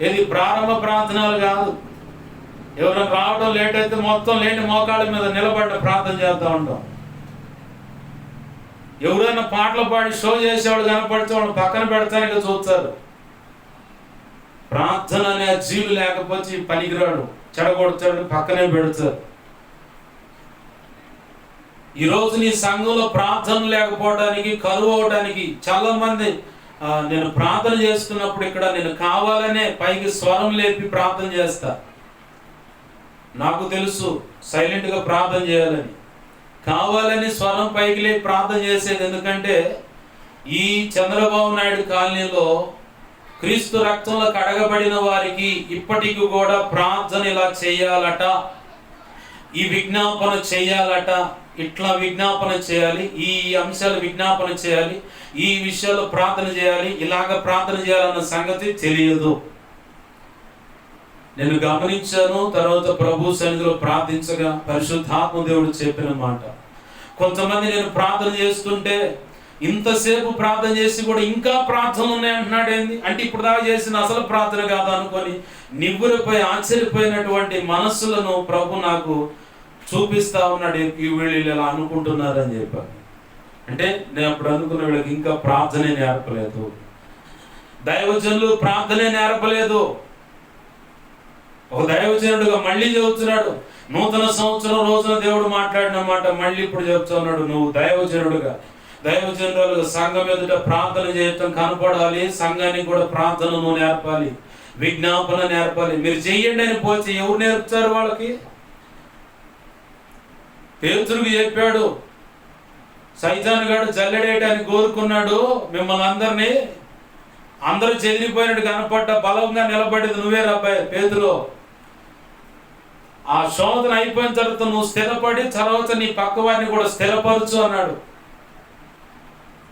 ఇది ప్రారంభ ప్రార్థనలు కాదు. ఎవరైనా రావడం లేట్ అయితే మొత్తం లేని మోకాళ్ళ మీద నిలబడ్డ ప్రార్థన చేస్తూ ఉంటాం. ఎవరైనా పాటలు పాడి షో చేసేవాళ్ళు కనపడితే వాళ్ళు పక్కన పెడతానికి చూస్తారు. ప్రార్థన అనే జీవులు లేకపోతే పనికిరాడు, చెడగొడతాడు, పక్కనే పెడతారు. ఈరోజు నీ సంఘంలో ప్రార్థన లేకపోవడానికి, కరువు అవడానికి చాలా మంది నేను ప్రార్థన చేస్తున్నప్పుడు ఇక్కడ నేను కావాలనే పైకి స్వరం లేపి ప్రార్థన చేస్తా. నాకు తెలుసు సైలెంట్గా ప్రార్థన చేయాలని, కావాలని స్వరం పైకి లేపి ప్రార్థన చేసేది. ఎందుకంటే ఈ చంద్రబాబు నాయుడు కాలనీలో క్రీస్తు రక్తంలో కడగబడిన వారికి ఇప్పటికి కూడా ప్రార్థన ఇలా చేయాలట. ఈ విజ్ఞాపన చేయాలట, ఇట్లా విజ్ఞాపన చేయాలి, ఈ అంశాలు విజ్ఞాపన చేయాలి, ఈ విషయాలు ప్రార్థన చేయాలి, ఇలాగ ప్రార్థన చేయాలన్న సంగతి తెలియదు. నేను గమనించాను. తర్వాత ప్రభు సన్నిధిలో ప్రార్థించగా పరిశుద్ధాత్మ దేవుడు చెప్పిన మాట, కొంతమంది నేను ప్రార్థన చేస్తుంటే ఇంతసేపు ప్రార్థన చేసి కూడా ఇంకా ప్రార్థనలు ఉన్నాయి అంటున్నాడు. ఏంది అంటే ఇప్పుడు దాకా చేసిన అసలు ప్రార్థన కాదు అనుకొని నివ్వురిపోయి ఆశ్చర్యపోయినటువంటి మనస్సులను ప్రభు నాకు చూపిస్తా ఉన్నాడు. వీళ్ళు ఇలా అనుకుంటున్నారని చెప్పాను. అంటే నేను అప్పుడు అనుకున్న వీళ్ళకి ఇంకా ప్రార్థనే నేర్పలేదు, దైవజనులు ప్రార్థనే నేర్పలేదు. ఒక దైవజనుడుగా మళ్ళీ చెబుతున్నాడు, నూతన సంవత్సరం రోజున దేవుడు మాట్లాడిన మాట మళ్ళీ ఇప్పుడు చెప్తున్నాడు. నువ్వు దైవజనుడుగా, దైవజనులుగా సంఘం ఎదుట ప్రార్థన చేయటం కనపడాలి, సంఘానికి కూడా ప్రార్థనను నేర్పాలి, విజ్ఞాపన నేర్పాలి. మీరు చెయ్యండి అని పోతే ఎవరు నేర్పుతారు వాళ్ళకి? పేతురుకు చెప్పాడు, సైతాను గాడు జల్లెడేయడానికి కోరుకున్నాడు మిమ్మల్ని అందరినీ, అందరూ చెదిరిపోయినట్టు కనపడ్డ బలంగా నిలబడేది నువ్వే రాబాయ్ పేతురు. ఆ శోధన అయిపోయిన తర్వాత నువ్వు స్థిరపడి తర్వాత నీ పక్క వారిని కూడా స్థిరపరచు అన్నాడు.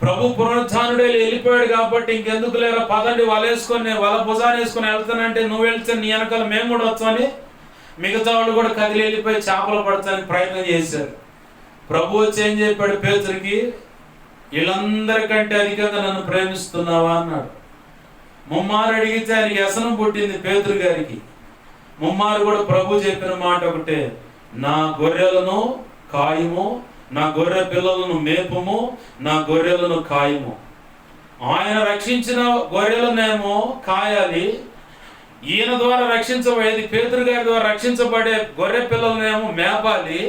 ప్రభు పునరుత్థానుడే వెళ్ళిపోయాడు కాబట్టి ఇంకెందుకు లేరా, పదండి వలేసుకొని వల భుజాన్ని వేసుకొని వెళ్తానంటే నువ్వు వెళ్తే నీ వెనకాల మేము కూడా వచ్చామని మిగతా వాళ్ళు కూడా కదిలి వెళ్ళిపోయి చేపలు పడతానికి ప్రయత్నం చేశారు. ప్రభు వచ్చి ఏం చెప్పాడు పేతురికి, వీళ్ళందరికంటే అధికంగా నన్ను ప్రేమిస్తున్నావా అన్నాడు. ముమ్మారు అడిగితే ఆయనకి వ్యసనం పుట్టింది పేతురు గారికి. ముమ్మారు కూడా ప్రభు చెప్పిన మాట ఒకటే, నా గొర్రెలను కాయము, నా గొర్రె పిల్లలను మేపుము, నా గొర్రెలను కాయము. ఆయన రక్షించిన గొర్రెలనేమో కాయాలి, ఈయన ద్వారా రక్షించబడేది పేతురు గారి ద్వారా రక్షించబడే గొర్రె పిల్లలనేమో మేపాలి.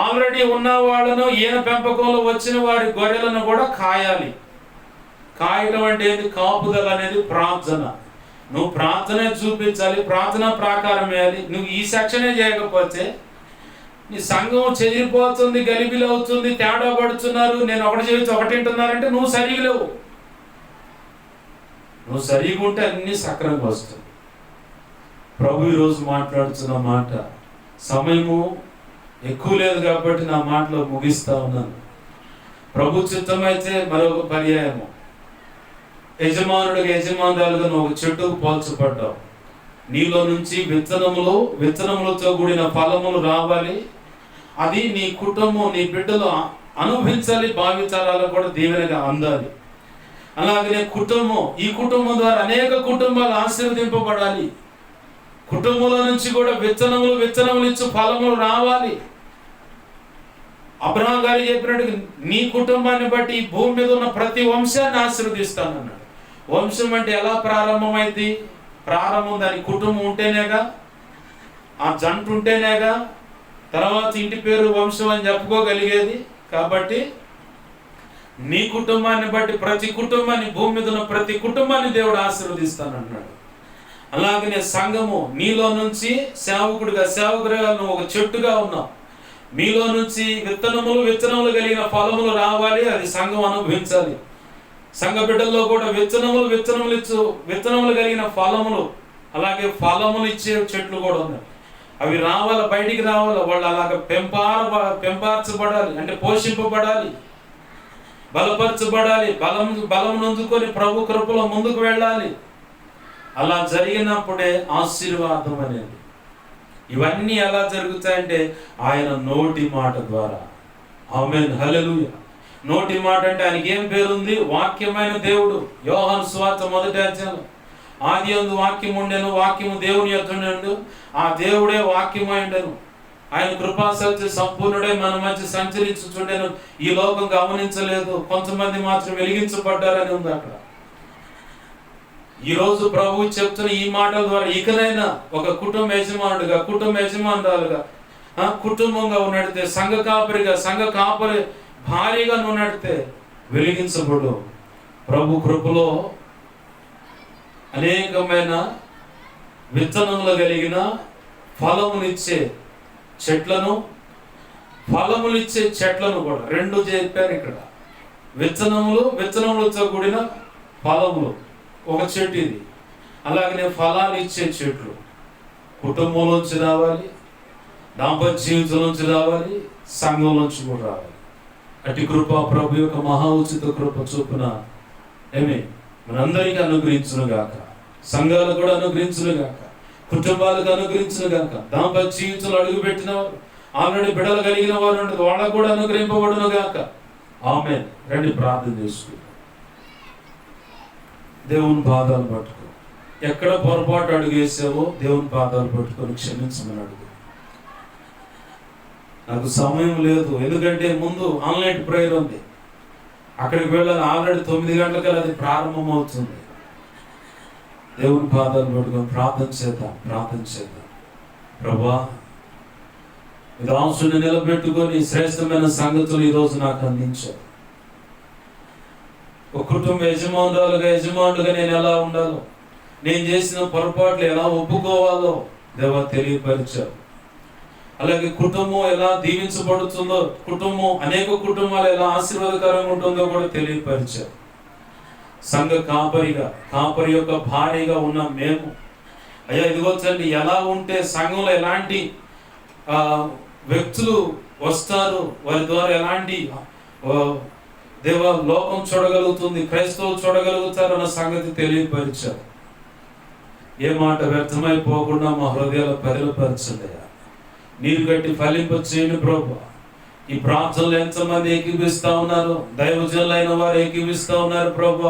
ఆల్రెడీ ఉన్న వాళ్ళను ఈయన పెంపకంలో వచ్చిన వారి గొర్రెలను కూడా కాయాలి. కాయటం అంటే ఏంటి? కాపుదల అనేది ప్రార్థన. నువ్వు ప్రార్థనే చూపించాలి, ప్రార్థన ప్రాకారం వేయాలి. నువ్వు ఈ సెక్షనే చేయకపోతే నీ సంఘం చెదిరిపోతుంది, గలిబిలి అవుతుంది, తేడా పడుతున్నారు, నేను ఒకటి చేసి ఒకటి వింటున్నారంటే నువ్వు సరిగా లేవు. నువ్వు సరిగా ఉంటే అన్నీ సక్రంగా వస్తుంది. ప్రభు ఈరోజు మాట్లాడుతున్న మాట, సమయము ఎక్కువ లేదు కాబట్టి నా మాటలో ముగిస్తా ఉన్నాను. ప్రభు చిత్తమైతే మరొక పర్యాయము, యజమానుడిగా యజమానురాలుగా నువ్వు ఒక చెట్టుకు పోల్చబడ్డావు. నీలో నుంచి విత్తనములతో కూడిన ఫలములు రావాలి. అది నీ కుటుంబం, నీ బిడ్డలు అనుభవించాలి, భావితరాలకు కూడా దీవెనగా అందాలి. అలాగనే కుటుంబం, ఈ కుటుంబం ద్వారా అనేక కుటుంబాలు ఆశీర్వదింపబడాలి. కుటుంబంలో నుంచి కూడా విత్తనములు ఇచ్చు ఫలములు రావాలి. అబ్రహాం గారు చెప్పినట్టు నీ కుటుంబాన్ని బట్టి ఈ భూమి మీద ఉన్న ప్రతి వంశాన్ని ఆశీర్వదిస్తానన్నాడు. వంశం అంటే ఎలా ప్రారంభమైంది? ప్రారంభం దాని కుటుంబం ఉంటేనేగా, ఆ జంట ఉంటేనేగా తర్వాత ఇంటి పేరు వంశం అని చెప్పుకోగలిగేది. కాబట్టి నీ కుటుంబాన్ని బట్టి ప్రతి కుటుంబాన్ని, భూమి మీద ఉన్న ప్రతి కుటుంబాన్ని దేవుడు ఆశీర్వదిస్తానన్నాడు. అలాగనే సంఘము, నీలో నుంచి సేవకుడిగా నువ్వు ఒక చెట్టుగా ఉన్నావు. మీలో నుంచి విత్తనములు కలిగిన ఫలములు రావాలి, అది సంఘం అనుభవించాలి. సంఘ బిడ్డల్లో కూడా విత్తనములు కలిగిన ఫలములు, అలాగే ఫలములు ఇచ్చే చెట్లు కూడా ఉన్నాయి. అవి రావాలి, బయటికి రావాలి. వాళ్ళు అలాగ పెంపార్చబడాలి, అంటే పోషింపబడాలి, బలపరచబడాలి, బలం నందుకొని ప్రభు కృపలో ముందుకు వెళ్ళాలి. అలా జరిగినప్పుడే ఆశీర్వాదం అనేది. ఇవన్నీ ఎలా జరుగుతాయంటే ఆయన నోటి మాట ద్వారా. ఆమేన్, హల్లెలూయా. నోటి మాట అంటే ఆయనకి ఏం పేరుంది? వాక్యమైన దేవుడు. యోహాను సువార్త 1వ అధ్యాయం, ఆదియందు వాక్యం ఉండెను, వాక్యము దేవుని యొద్ద ఉండెను, ఆ దేవుడే వాక్యమై ఉండెను, ఆయన కృపా సత్య సంపూర్ణుడే మన మధ్య సంచరించుచుండెను, ఈ లోకం గమనించలేదు, కొంతమంది మాత్రం వెలిగించబడ్డారని ఉంది అక్కడ. ఈరోజు ప్రభువు చెప్తున్న ఈ మాటల ద్వారా ఇకనైనా ఒక కుటుంబ యజమానుడిగా, కుటుంబ యజమానురాలుగా, కుటుంబంగా ఉన్నడితే, సంఘ కాపరి భారీగా నువ్వు నడితే వెలిగించబడు. ప్రభు కృపలో అనేకమైన విత్తనములు కలిగిన ఫలమునిచ్చే చెట్లను కూడా రెండు చెప్పారు ఇక్కడ. విత్తనములతో కూడిన ఫలములు ఒక చెట్టు ఇది. అలాగనే ఫలాలు ఇచ్చే చెట్లు కుటుంబంలోంచి రావాలి. దాంపత్య జీవితం నుంచి రావాలి, సంఘం నుంచి కూడా రావాలి. అటు కృప ప్రభు యొక్క మహా ఉచిత కృప చొప్పున మనందరికీ అనుగ్రహించును గాక, సంఘాలకు కూడా అనుగ్రహించును గాక, కుటుంబాలకు అనుగ్రహించును గాక. దాంపత్య జీవితంలో అడుగుపెట్టిన వారు, ఆల్రెడీ బిడ్డలు కలిగిన వారు వాళ్ళకు కూడా అనుగ్రహింపబడును గాక. ఆమేన్. రండి ప్రార్థన చేసుకుందాం. దేవుని పాదాలు పట్టుకో. ఎక్కడ పొరపాటు అడుగు వేసావో దేవుని పాదాలు పట్టుకొని క్షమించమని అడుగు. నాకు సమయం లేదు, ఎందుకంటే ముందు ఆన్లైన్ ప్రేయర్ ఉంది, అక్కడికి వెళ్ళాలి. ఆల్రెడీ 9 గంటలకల్లా అది ప్రారంభమవుతుంది. దేవుని పాదాలు పట్టుకొని ప్రార్థన చేద్దాం. ప్రభువా, మీ దాసుని నిలబెట్టుకొని శ్రేష్టమైన సంగతులు ఈరోజు నాకు అందించారు. ఒక కుటుంబ యజమానులుగా నేను ఎలా ఉండాలో, నేను చేసిన పొరపాట్లు ఎలా ఒప్పుకోవాలో దేవా తెలియపరిచారు. అలాగే కుటుంబం ఎలా దీవించబడుతుందో, అనేక కుటుంబాలు ఎలా ఆశీర్వాదకరంగా ఉంటుందో కూడా తెలియపరిచారు. సంఘ కాపరి యొక్క భార్యగా ఉన్న మేము అయ్యా ఇదిగోచండి, ఎలా ఉంటే సంఘంలో ఎలాంటి వ్యక్తులు వస్తారు, వారి ద్వారా ఎలాంటి లోకం చూడగలుగుతుంది, క్రైస్తవులు చూడగలుగుతారు అన్న సంగతి తెలియపరిచారు. ఏ మాట వ్యర్థమైపోకుండా మా హృదయాలు పదిలపరచండి. నీరు కట్టి ఫలింపచేయండి ప్రభు. ఈ ప్రార్థనలు ఎంతమంది ఏకీపిస్తా ఉన్నారు, దైవజనులైన వారు ఏకీపిస్తా ఉన్నారు ప్రభు.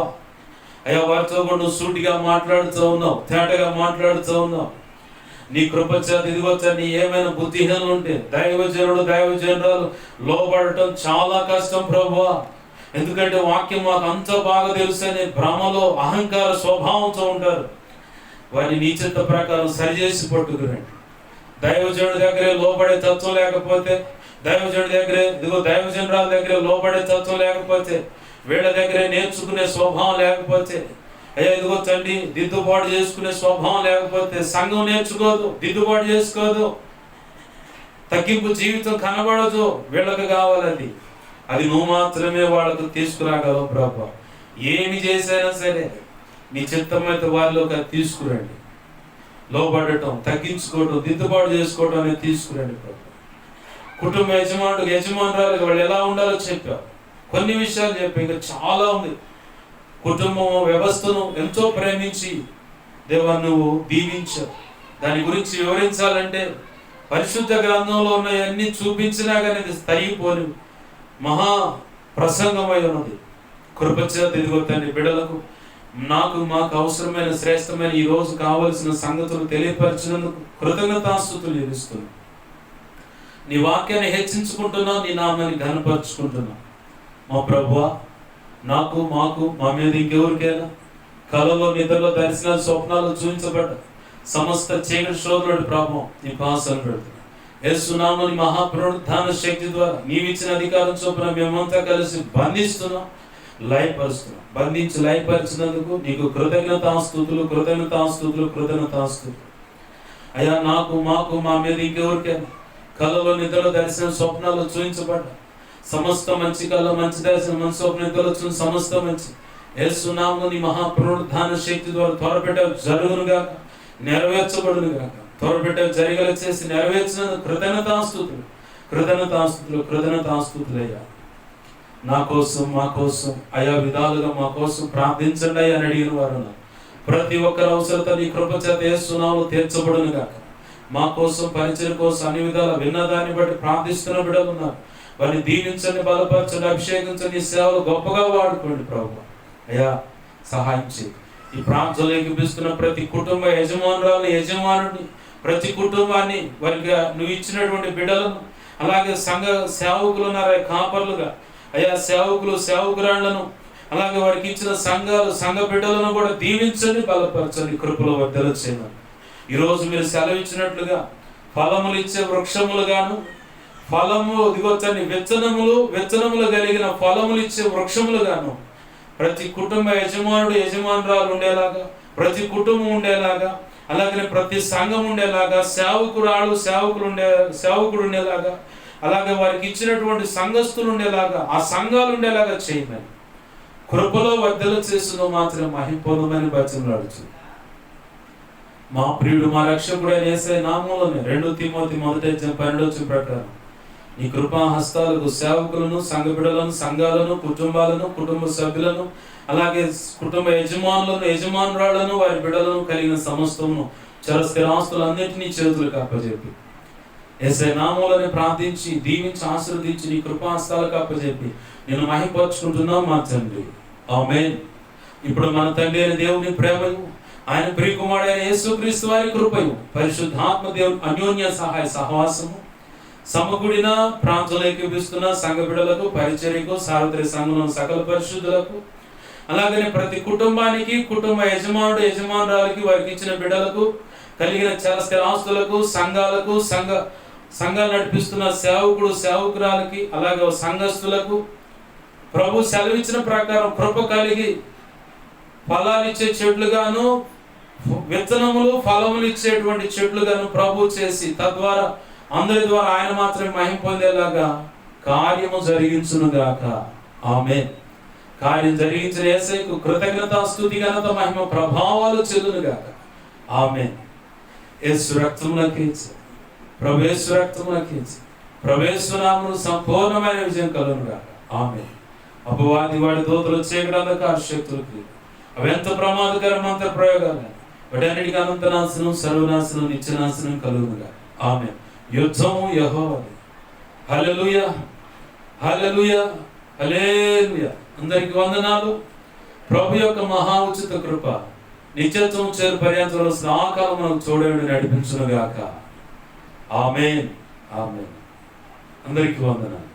అయ్యా వారితో కూడా సూటిగా మాట్లాడుతూ ఉన్నావు, తేటగా మాట్లాడుతూ ఉన్నావు. నీ కృపచేత ఇదిగొచ్చా, నీ ఏమైనా బుద్ధిహీనలు ఉంటే దైవజనురాలు లోబడటం చాలా కష్టం ప్రభువా. ఎందుకంటే వాక్యం మాకు అంత బాగా తెలుసు అనే భ్రమలో అహంకార స్వభావంతో ఉంటారు. వారిని నీ చిత్త ప్రకారం సరిచేసి పట్టుకురండి. దైవజనుడి దగ్గరే లోబడే తత్వం లేకపోతే, దైవజనురాల దగ్గరే లోబడే తత్వం లేకపోతే, వీళ్ళ దగ్గరే నేర్చుకునే స్వభావం లేకపోతే, అయ్యా ఇదిగో తండ్రి దిద్దుబాటు చేసుకునే స్వభావం లేకపోతే సంఘం నేర్చుకోదు, దిద్దుబాటు చేసుకోదు, తగ్గింపు జీవితం కనబడదు. వీళ్ళకి కావాలని అది నువ్వు మాత్రమే వాళ్ళకు తీసుకురాగలవు ప్రభా. ఏమి చేసైనా సరే నీ చిత్తమైతే వారిలోకి అది తీసుకురండి. లోబడటం, తగ్గించుకోవడం, దిద్దుబాటు చేసుకోవడం అనేది తీసుకురండి ప్రభా. కుటుంబ యజమానురాలు వాళ్ళు ఎలా ఉండాలో చెప్పావు, కొన్ని విషయాలు చెప్పి ఇంకా చాలా ఉంది. కుటుంబం వ్యవస్థను ఎంతో ప్రేమించి దేవా నువ్వు దీవించావు. దాని గురించి వివరించాలంటే పరిశుద్ధ గ్రంథంలో ఉన్నవన్నీ చూపించినా కానీ ఇది తరిగిపోని మహా ప్రసంగమై ఉన్నది. కృపచేత ఇదిగో తండ్రి బిడ్డలకు మాకు అవసరమైన శ్రేష్టమైన ఈ రోజు కావలసిన సంగతులు తెలియపరిచినందుకు కృతజ్ఞతాస్తుతులు చెల్లిస్తున్నాను. నీ వాక్యాన్ని హెచ్చించుకుంటున్నావు, నీ నామాన్ని ఘనపరుచుకుంటున్నావు. మా ప్రభువా, మాకు మా మీద ఇంకెవరికైనా కలలో నిద్రలో దర్శనాలు స్వప్నాలు చూపించబడ్డ సమస్త చీకటి శోధుడు ప్రభావం నీ పాసలు పెడుతున్నా. యేసునామమున మహాపునరుత్థాన శక్తి ద్వారా నీవిచ్చిన అధికారం చొప్పున మేమంతా కలిసి బంధిస్తున్నాం, లయపరుస్తున్నాం. బంధించి లయపరిచినందుకు నీకు కృతజ్ఞతాస్తుతులు. అయ్యా మాకు మా మీద ఇంకెవరికైనా కలలో నిద్రలో దర్శనం స్వప్నాలు చూపించబడ్డ సమస్త మంచి కళ, మంచి దర్శనం, మంచి స్వప్న నిద్రలో చూసిన సమస్త మంచి యేసునామమున నీ మహాపునరుత్థాన శక్తి ద్వారా త్వరపెట్ట జరుగును గాక, నెరవేర్చబడును గాక. త్వరపెట్ట జరిగల చేసి నెరవేర్చినందుకు కృతజ్ఞతాస్తుతులయ్యా. నా కోసం మా కోసం ఆయా విధాలుగా మా కోసం ప్రార్థించండి అయ్యా అని అడిగిన వారు ప్రతి ఒక్కరి అవసరత నీ కృపచేత యేసునామమున తీర్చబడును గాక. మా కోసం పరిచయం కోసం అన్ని విధాల విన్నదాన్ని బట్టి ప్రార్థిస్తున్న బిడ్డలు ఉన్నారు. వారిని దీవించండి, బలపరచండి, అభిషేకించండి, సేవలు గొప్పగా వాడుకోండి ప్రభు. అయ్యా సహాయం చేయి. ఈ ప్రాంతంలో ఎగిపిస్తున్న ప్రతి కుటుంబ యజమానుడిని, ప్రతి కుటుంబాన్ని, వారికి నువ్వు ఇచ్చినటువంటి బిడ్డలను, అలాగే సంఘ సేవకులు ఉన్నారు కాపర్లుగా, అయ్యా సేవకురాళ్లను, అలాగే వారికి ఇచ్చిన సంఘ బిడ్డలను కూడా దీవించండి, బలపరచండి, కృపలో వర్ధల చేయమని. ఈరోజు మీరు సెలవు ఇచ్చినట్లుగా ఫలములు ఇచ్చే వృక్షములుగాను, దిగొచ్చని విత్తనములు కలిగిన ఫలములు ఇచ్చే వృక్షములుగాను ప్రతి కుటుంబ యజమానురాలు ఉండేలాగా, ప్రతి కుటుంబం ఉండేలాగా, అలాగే ప్రతి సంఘం ఉండేలాగా, సేవకుడు ఉండేలాగా, అలాగే వారికి ఇచ్చినటువంటి సంఘస్థులు ఉండేలాగా, ఆ సంఘాలు ఉండేలాగా చేయమని కృపలో వర్ధల చేసిన మాత్రం మహిం పొందమని బతిమలాడుచు మా ప్రియుడు మా రక్షకుడైన యేసయ్య నామములోనే 2 తిమోతి 1:12 ప్రకారం నీ కృపా హస్తాలకు సేవకులను, సంఘ బిడ్డలను, సంఘాలను, కుటుంబాలను, కుటుంబ సభ్యులను, అలాగే కుటుంబ యజమానులను, యజమానురాళ్లను, వారి బిడ్డలను కలిగిన సమస్తమును చర స్థిరాస్తులన్నింటినీ చేతులకు అప్పచెప్పి యేసయ్య నామములోనే ప్రార్థించి దీవించి ఆశీర్వదించి నీ కృపా హస్తాలకు అప్పచెప్పి నేను మహిమపరుచుకుంటున్నాం మా తండ్రి. ఆమేన్. ఇప్పుడు మన తండ్రి అయిన దేవుని ప్రేమయు, ఆయన ప్రియకుమారుడైన యేసుక్రీస్తు వారి కృపయు, పరిశుద్ధాత్మ దేవుని అన్యోన్య సహాయ సహవాసము సమకూడిన ప్రాంతంలో ఏకీపిస్తున్న సంఘ బిడ్డలకు, పరిచర్యకు, సార్వత్రిక సంఘంలో సకల పరిశుద్ధులకు, అలాగనే ప్రతి కుటుంబానికి, కుటుంబ యజమానుడు యజమానురాలకి, వారికి ఇచ్చిన బిడ్డలకు, కలిగిన చర స్థిరాస్తులకు, సంఘాలకు, సంఘాలు నడిపిస్తున్న సేవకుడు సేవకురాలకి, అలాగే సంఘస్థులకు ప్రభు సెలవిచ్చిన ప్రకారం కృప కలిగి ఫలాలు ఇచ్చే చెట్లుగాను, విత్తనములు ఫలములు ఇచ్చేటువంటి చెట్లుగాను ప్రభు చేసి తద్వారా అందరి ద్వారా ఆయన మాత్రమే మహిమ పొందేలాగా కార్యము జరిగించునుగాక. ఆమేన్. కార్యం జరిగించిన యేసయ్యకు కృతజ్ఞత, స్తుతి, ఘనత, మహిమ, ప్రభావాలు చెల్లునుగాక. ఆమేన్. యేసు రక్తమునకించి, ప్రభు యేసు రక్తమునకించి, ప్రభు యేసు నామమున సంపూర్ణమైన విజయం కలుగునుగాక. ఆమేన్. అపవాది వాడి దూతలు చీకటి అంధకార శక్తులకి అవి ఎంత ప్రమాదకరం, అంత ప్రయోగాలు, వాటన్నిటికీ అనంత నాశనం, సర్వనాశనం, నిత్యనాశనం కలుగునుగాక. ఆమేన్. యుద్ధము యెహోవాది. హల్లెలూయా, హల్లెలూయా, హల్లెలూయా. అందరికి వందనాలు. ప్రభు యొక్క మహా ఉచిత కృప నిత్యత్వం చేరు పర్యంతంలో సదాకాలం మనకు చూడండి నడిపించునుగాక. ఆమేన్, ఆమేన్. అందరికి వందనాలు.